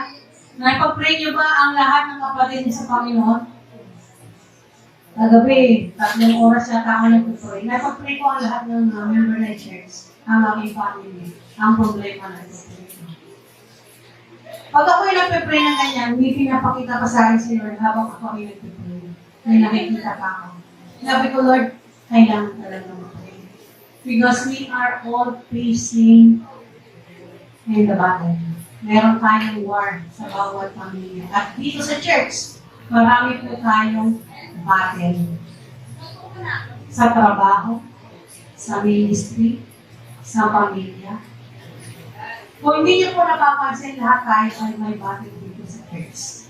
Speaker 1: Naipag-pray niyo ba ang lahat ng kapatid niyo sa Panginoon? Kagabi, 3 oras yata ako nag-pray. Napag-pray ko ang lahat ng member ng church, ang aking family, ang problema na ito. Pag ako'y nagpe-pray ng ganyan, may pinapakita pa sa akin si Lord habang ako ay nagpe-pray. May nakikita pa ako. Sabi ko, Lord, kailangan talaga mag-pray. Because we are all facing in the battle. Meron tayong war sa bawat pamilya. At dito sa church, marami po tayong battle. Sa trabaho, sa ministry, sa pamilya. Kung hindi niyo po napapansin, lahat tayo ay may battle dito sa church.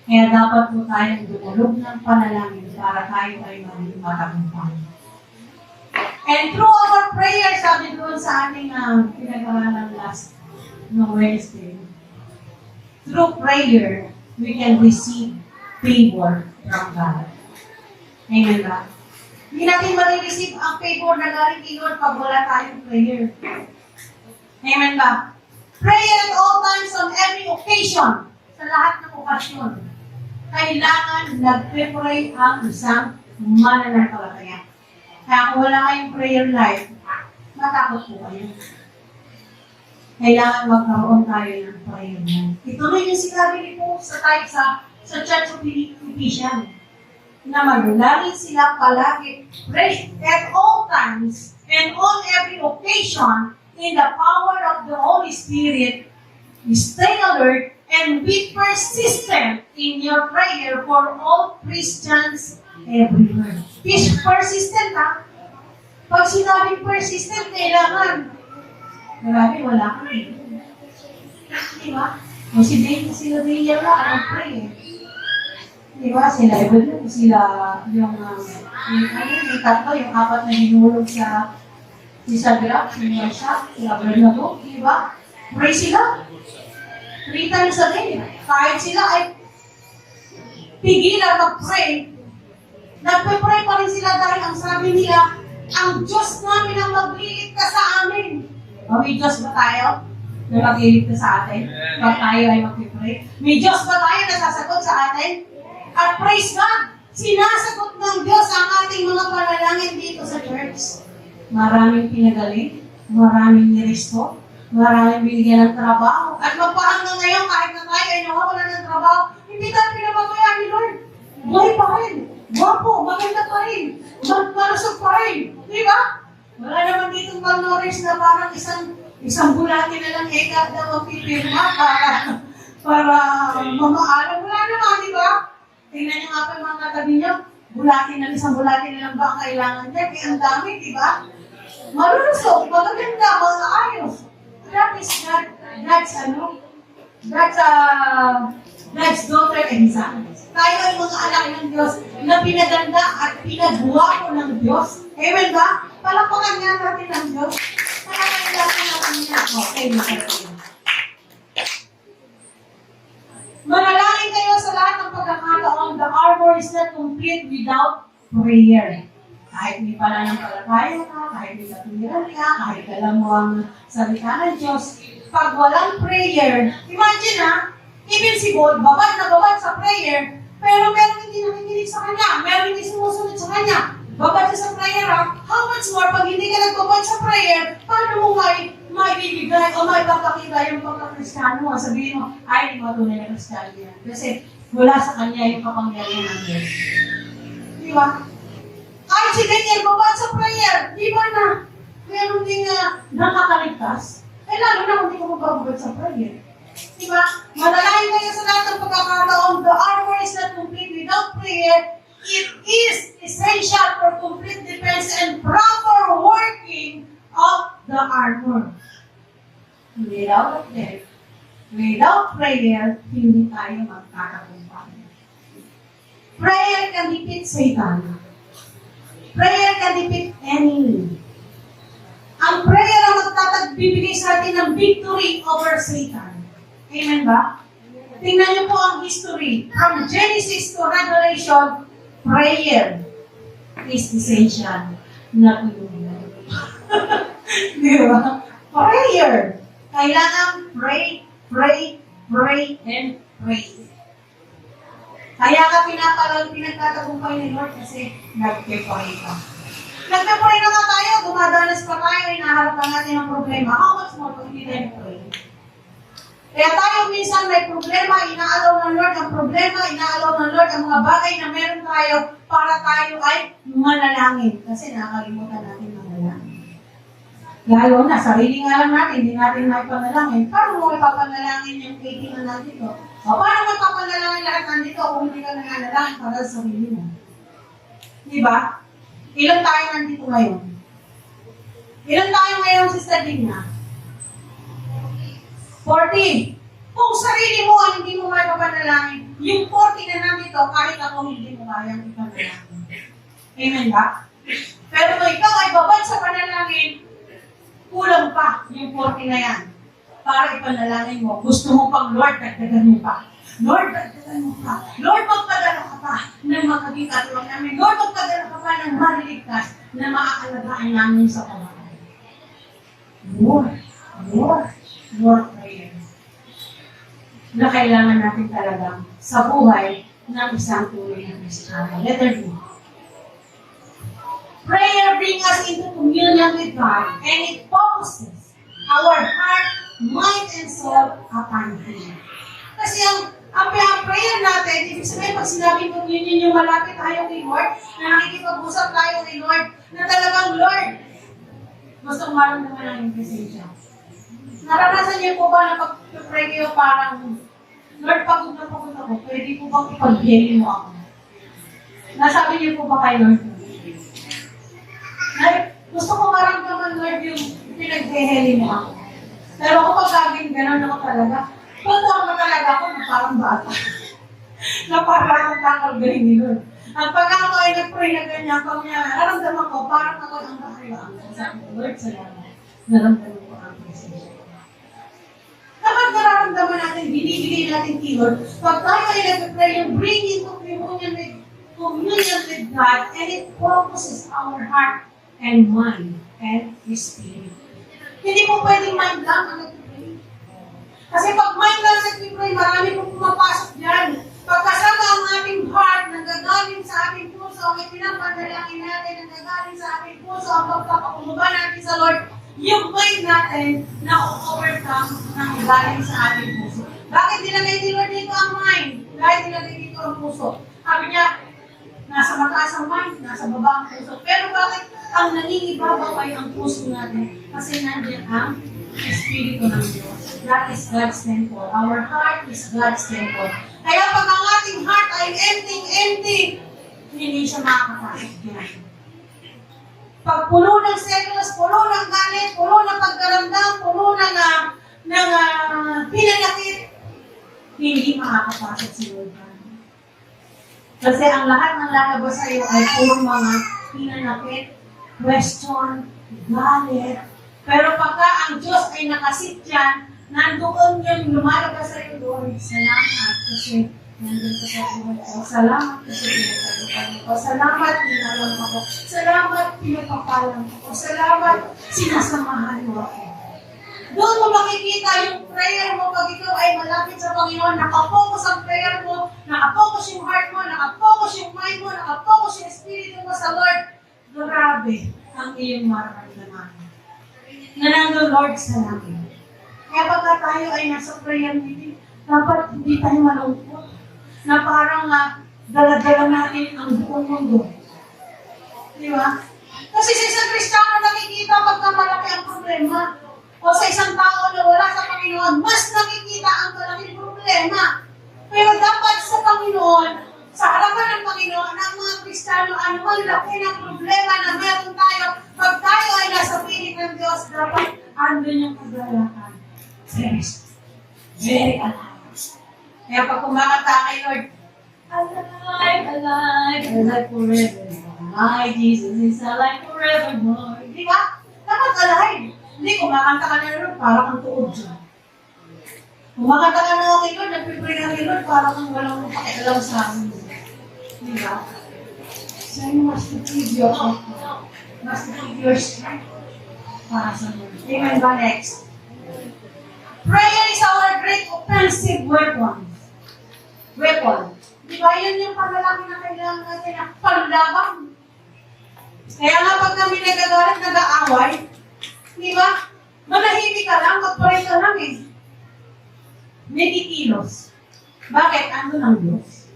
Speaker 1: Kaya dapat po tayong dumulog ng panalangin para tayo ay maging matagumpay. And through our prayer, sabi doon sa ating pinag-aralan last Wednesday, through prayer, we can receive favor from God. Amen ba? Hindi natin ma-receive ang favor na galing kay Lord pag wala tayong prayer. Amen ba? Prayer at all times on every occasion, sa lahat ng okasyon, kailangan nagpe-pray ang isang mananampalataya. Kaya kung wala kayong prayer life, matakot po kayo. Kailangan magkaroon tayo ng prayer life. Ituloy yung sinabi ni Paul sa Church of Ephesians, na manalangin sila palagi, pray at all times and on every occasion in the power of the Holy Spirit. Stay alert and be persistent in your prayer for all Christians everywhere. Persistent ha? Pag sinabing persistent, kailangan. Marami, wala ka rin. Diba? O si Dave, sila Dave na, anong pray eh. Diba? Sila Evelyn, sila yung tatlo, yung 4 na hinulog sa Grab, si Marsha, sila Bernardo, diba? Pray sila. 3 times a day. Kahit sila ay pigilan mag-pray, nagpe-pray pa rin sila dahil ang sabi nila, ang Diyos namin ang maglilit ka sa amin. O may Diyos ba tayo na maglilit ka sa atin? Pag tayo ay mag-pray. May Diyos ba tayo na sasagot sa atin? At praise God, sinasagot ng Diyos ang ating mga panalangin dito sa church. Maraming pinagaling, maraming niresto, maraming binigyan ng trabaho. At magpahanggang ngayon, kahit na tayo ay nawawala ng trabaho, hindi tayo pinababayaan ni Lord. Buhay pa rin. Guwapo, maganda pa rin. Malusog pa rin. Di ba? Wala naman ditong malnourished na parang isang bulati na lang eka daw ang pipirma para mamaalam. Wala naman, di ba? Tingnan niyo nga pa yung mga katabi niyo. Isang bulati na lang ba ang kailangan niya? Kaya ang dami, di ba? Malusog, magaganda, ayos. That is God's daughter and son. Tayo ay mga anak ng Diyos na pinaganda at pinagwapo ng Diyos. Amen ba? Palakpakan nga natin ng Diyos. Palakpakan natin niya. Okay, manalangin kayo sa lahat ng pagkakataon. The armor is not complete without prayer. Kahit may pananampalataya ka, kahit may katuwiran ka, kahit alam mo ang salita ng Diyos, pag walang prayer, imagine even si God, babad na babad sa prayer, pero meron hindi nakikinig sa Kanya, meron hindi sumusunod sa Kanya. Babad siya sa prayer how much more pag hindi ka nagbabad sa prayer, paano mo may bibigay o may papakita yung pagka-Kristiyano mo? Sabihin mo, ay, hindi matunay na Kristiyano yan. Kasi wala sa Kanya yung kapangyarihan ng Diyos. Di ba? Kahit si Daniel, babad sa prayer, di ba na meron din nakakaligtas? Lalo na kung di ko magbabad sa prayer. Di ba? Manalangin kayo sa lahat ng pagkakataon, the armor is not complete without prayer. It is essential for complete defense and proper working of the armor. Without that, without prayer, hindi tayo magkakagumpay. Prayer can defeat Satan. Prayer can defeat enemy. Ang prayer ang magtatagbibigay sa atin ng victory over Satan. Amen ba? Tingnan niyo po ang history. From Genesis to Revelation, prayer is essential na tulungan. Di ba? Prayer. Kailangan pray, and pray. Kaya ka pinagtatagumpay ni Lord kasi nagpe-pray ka. Nagpe-pray na nga tayo, dumadanas pa tayo, inaharap pa natin ang problema. How much more kung hindi tayo pray? Kaya tayo minsan may problema, inaalaw ng Lord ang problema, inaalaw ng Lord ang mga bagay na meron tayo para tayo ay manalangin. Kasi nakakalimutan natin manalangin. Lalo na, sarili nga lang natin, hindi natin may panalangin. Paano mo ipapanalangin yung 18 na nandito? O paano mo ipapanalangin lahat nandito kung hindi ka nananalangin para sa sarili mo? Diba? Ilan tayo nandito ngayon? Ilan tayo ngayon, Sister Dina? 40. Kung sarili mo ang hindi mo may papanalangin, yung 40 na nandito, kahit ako hindi mo kayang ipanalangin. Amen ba? Pero kung ikaw ay babad sa panalangin, kulang pa yung 40 na yan para ipanalangin mo. Gusto mo pang Lord, dagdagan mo pa. Lord, dagdagan mo pa. Lord, magpadala ka pa ng magiging katulong namin. Lord, magpadala ka pa ng maliligtas na maaalagaan namin sa pamamahay. More prayer. Na kailangan natin talagang sa buhay ng isang tunay na Kristiyano. Letter B. Prayer brings us into communion with God and it focuses our heart, mind, and soul upon Him. Kasi ang prayer natin, ibig sabihin pag sinabing communion yung malapit tayo kay Lord, na nakikipag-usap tayo kay Lord, na talagang Lord, gusto kong maramdaman ng yung presensya. Naranasan niyo po ba na pag-pray kayo parang, Lord, pagod na ako, pwede po bang ipag-healing mo ako? Nasabi niyo po ba kay Lord? Gusto ko maramdaman, Lord, yung pinag-healing mo ako. Pero kapag gagawin gano'n ako talaga, totoo na talaga ako na parang bata. Na parang akong kakalgaling ni Lord. At pag ako ay nag-pray na ganyan, pag naramdaman ko, parang ako ang kakailangan. Sabi ko, Lord, salamat. Naramdaman ko ang presensya. Kapag nararamdaman natin, binibigay natin kay Lord, pag tayo ay nag-pray, yung bring into communion with God, and it focuses our heart and mind and spirit. Hindi po pwedeng mind lang ang nag-pray. Kasi pag mind lang nag-pray, marami pong pumapasok dyan. Pagkasama ang ating heart, nanggagaling sa ating puso, ang ipinapanalangin natin, nanggagaling sa ating puso, ang pagpapakumbaba natin sa Lord, yung mind natin na overcome ng galing sa ating puso. Bakit nilagay ni Lord dito ang mind? Dahil nilagay dito ang puso. Sabi niya, nasa mataas ang mind, nasa baba ang puso. Pero bakit ang nangingibabaw ay ang puso natin? Kasi nandiyan ang Espiritu ng Diyos. That is God's temple. Our heart is God's temple. Kaya pag ang ating heart ay empty, hindi siya makakapasok dyan. Pag puno ng selos, puno ng galit, puno ng pagdaramdam, puno ng pinanakit, hindi makakapasok si Lord. Kasi ang lahat ng lalabas sa iyo ay puro mga pinanakit, question, galit. Pero pagka ang Diyos ay nakasit dyan, nandoon yung lumalabas sa iyo, Lord, salamat kasi nandun ka sa buhay ko. Salamat kasi pinagtagupan ko. Salamat pinalang ako. Salamat pinagpapalang ako. Salamat sinasamahan mo ako. Doon mo makikita yung prayer mo pag ikaw ay malapit sa Panginoon. Nakapokus ang prayer mo, nakapokus yung heart mo, nakapokus yung mind mo, nakapokus yung espiritu mo sa Lord. Grabe ang iyong mararamdaman. Nanando Lord sa langit. Kaya pagka tayo ay nasa prayer meeting, dapat hindi tayo malungkot. Na parang dala-dala natin ang buong mundo. Di ba? Kasi sa isang Kristiyano nakikita pagka malaki ang problema. O sa isang tao na wala sa Panginoon, mas nakikita ang malaking problema. Pero dapat sa Panginoon, sa harapan ng Panginoon, ang mga Kristiyano, anumang laki ng problema na meron tayo, pag tayo ay nasa piling ng Diyos, dapat andun yung kagalakan. Very alive. Kaya pag kumakanta kay Lord, alive forever. My Jesus is alive forevermore. Di ba? Dapat alive. Hindi, kumakanta ka na Lord, parang ang tuod dyan. Kumakanta ka na kay Lord, nagpipray na kay Lord, parang ang walang pakialam sa amin. Di ba? So you must give your heart. Must give your strength para sa Lord. Amen ba next? Prayer is our great offensive weapon. Di ba, yun yung panalangin na kailangan natin na panlaban. Kaya nga pag kami nagagalit, nag-aaway, di ba, manahimik ka lang, mag-pray ka lang eh. May kikilos. Bakit? Ano ng Diyos?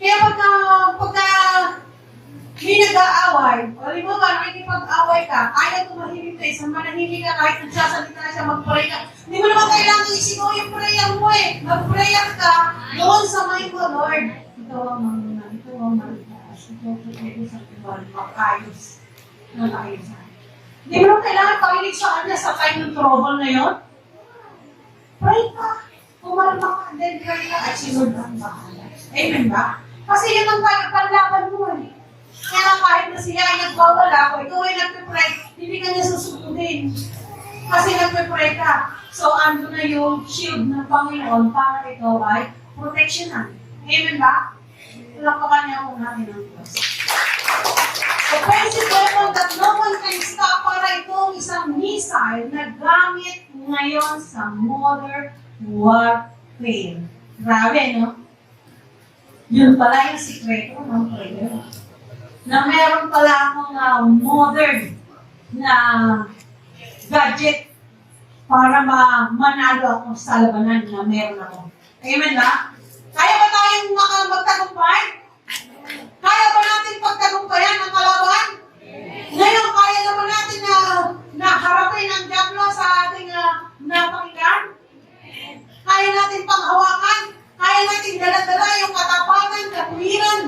Speaker 1: Kaya pagka may nag-aaway, o rin mo ba, nakikipag-away ka, ayaw tumahimik ka, isang manahimik ka, kahit nagsasalita na siya, mag-pray ka. Hindi mo naman kailangan isigaw yung prayer mo eh. Mag-prayer ka, doon sa may mo, Lord. Ito ang mga, ito ang malitaas, ito sa ibang makayos. Nag-ayusan. Hindi mo naman kailangan pakinig sa kanya sa time ng trouble na yun. Pray ka. Kumalma ka, then pray ka, at si Lord ang bahala. Amen ba? Kasi yun ang panlaban mo eh. Kaya kahit na siya ay nagbawala ko, ikaw ay nagpipray, hindi ka niya susunodin. Kasi nagpipray ka. So, ando na yung shield ng Panginoon para ikaw ay protectionan. Amen ba? Tulakapan niya ako natin ang Diyos. So, basic weapon that no one can stop para itong isang missile na gamit ngayon sa modern warfare. Grabe, no? Yun pala yung sikreto ng prayer. Na meron pala akong modern na gadget para manalo ako sa labanan na meron ako. Amen ba? Kaya ba tayong magtagumpay? Kaya ba natin pagtagumpayan ang kalaban? Ngayon, kaya naman natin na harapin ang diablo sa ating napakinggan? Kaya natin panghawakan? Kaya natin dala-dala yung katapatan, katwiran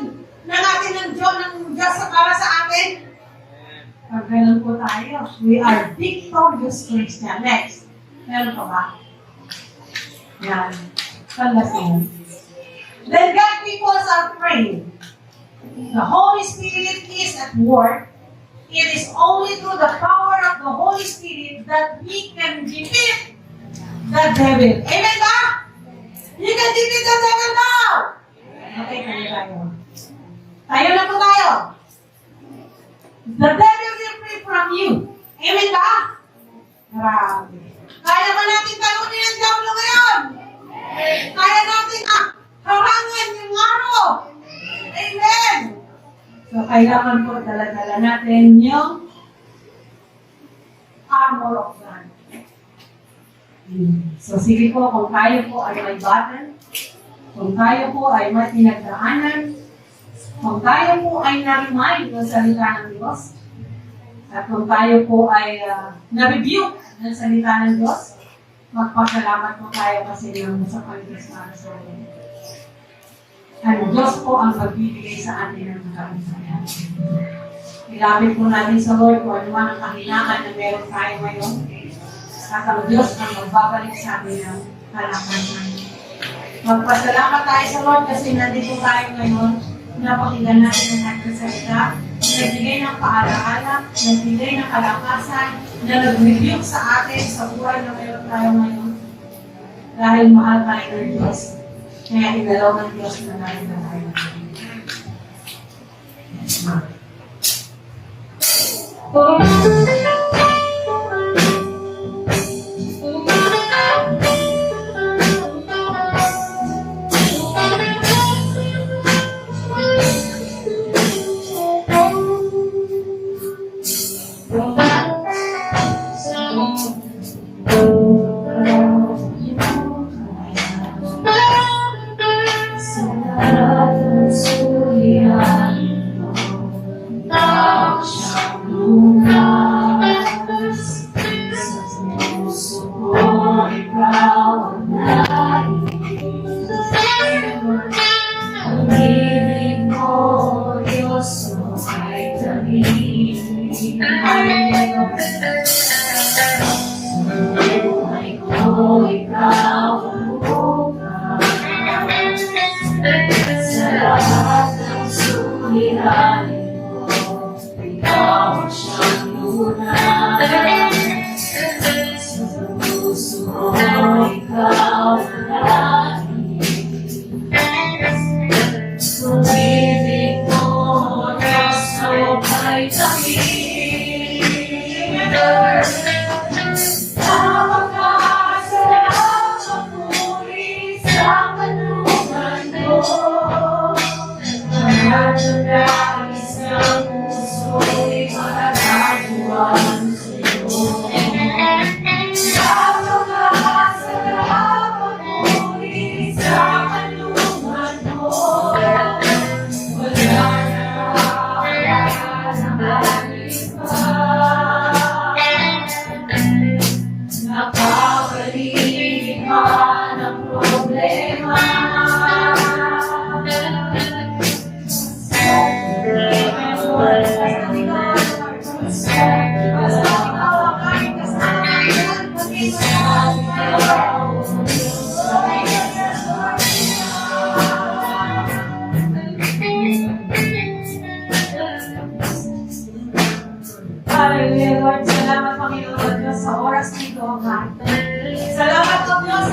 Speaker 1: ng ating ng Diyos para sa atin? Pag ganun po tayo, we are victorious Christian. Next. Meron pa ba? Yan. Panlasin. Then God peoples are praying. The Holy Spirit is at work. It is only through the power of the Holy Spirit that we can defeat the devil. Amen ba? You can defeat the devil now! Okay, kaya tayo. Tayo na po tayo. The devil will flee from you. Amen ba? Grabe. Kaya ba natin talunin ang diablo ngayon? Kaya natin harangan yung araw. Amen. So, kailangan po dala-dala natin yung armor of God. So, sige po, kung tayo po ay may battle, kung tayo po ay may pinagdaanan, kung tayo po ay na-remind ng salita ng Diyos, at kung tayo po ay na-rebuke ng salita ng Diyos, magpasalamat po tayo kasi ng sa Panginoon para sa atin. Ang Diyos po ang magbibigay sa atin ng kaligtasan. Ilapit po natin sa Lord kung ano man ang kahinaan na meron tayo ngayon. At ang Diyos ang magbabalik sa atin ng kalakasan. Magpasalamat tayo sa Lord kasi nandito tayo ngayon. Napakinggan natin ang ating salita. Nagbigay ng paalaala, nagbigay ng kalakasan, na nag-rebuke sa atin sa buhay na meron tayo ngayon. Dahil mahal tayo ng Diyos. Kaya inalaw ng Diyos na natin na tayo.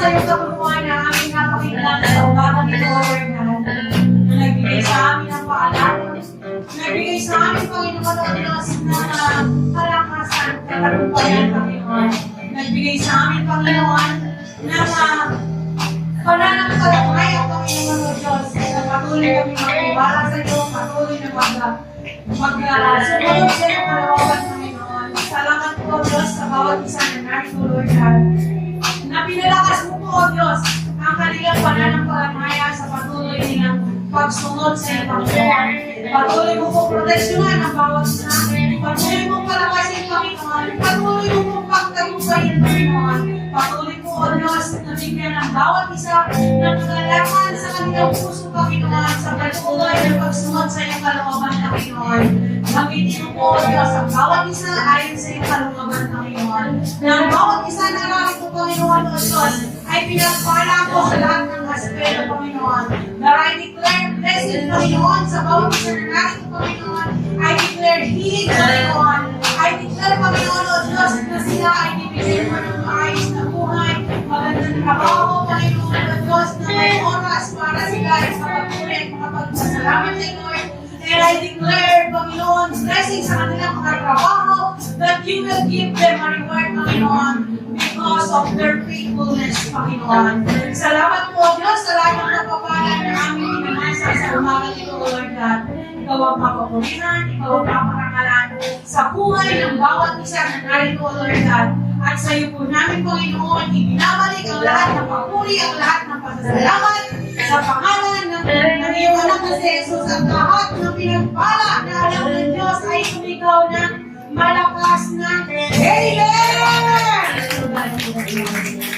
Speaker 1: sa iyong kapuluan na aming napakinggan sa umagang ito, Lord God, na nagbigay sa amin ng paalala, nagbigay sa amin, Panginoon, o Diyos, na kalakasan, katagumpayan, Panginoon. Nagbigay sa amin, Panginoon, ng pananampalataya, Panginoon, o Diyos, na patuloy kami magtiwala sa iyo, patuloy na sumunod sa iyong kalooban, Panginoon. Salamat po, O Diyos, sa bawat isa na narito, Lord God, na pinalakas mo po, O Diyos, ang kanilang pananampalataya sa patuloy nilang pagsunod sa iyo, Panginoon. Patuloy mo po proteksyonan ang bawat isa. Patuloy mo palakasin, Panginoon. Patuloy mo po pagtagumpayin, Panginoon. Patuloy po, O Diyos, na bigyan ng bawat isa ng kagalaman sa kanilang puso, Panginoon, sa patuloy na pagsunod sa iyong kalooban, Panginoon. Gamitin mo po, O Diyos, ang bawat isa ayon sa iyong kalooban, Panginoon. Na ang bawat isa na narito, Panginoon, O Diyos, ay pinagpala ko sa lahat ng aspeto, Panginoon. That I declare blessing, Panginoon, sa bawat isa na narito, Panginoon. I declare healing, Panginoon. I declare, Panginoon, O Diyos, na sila ay bibigyan mo ng maayos na buhay, magandang trabaho, Panginoon, O Diyos, na may oras para sila ay kapatuloy at makapagpasalamat sa Lord. And I declare, Panginoon, blessing sa kanilang mga trabaho, that you will give them a reward, Panginoon, because of their faithfulness, Panginoon. Salamat po, Diyos, sa lahat ng napapalan na aming pinamasa sa umagang ito, Lord God. Ikaw ang mapapurihan, ikaw ang paparangalan sa buhay ng bawat isa na narito, Lord God. At sa iyo po namin, Panginoon, ibinabalik ang lahat ng papuri, ang lahat ng pasasalamat sa pangalan ng iyong anak na si Jesus at lahat ng pinagpala na alam ng Diyos ay sumigaw ng malakas na Amen!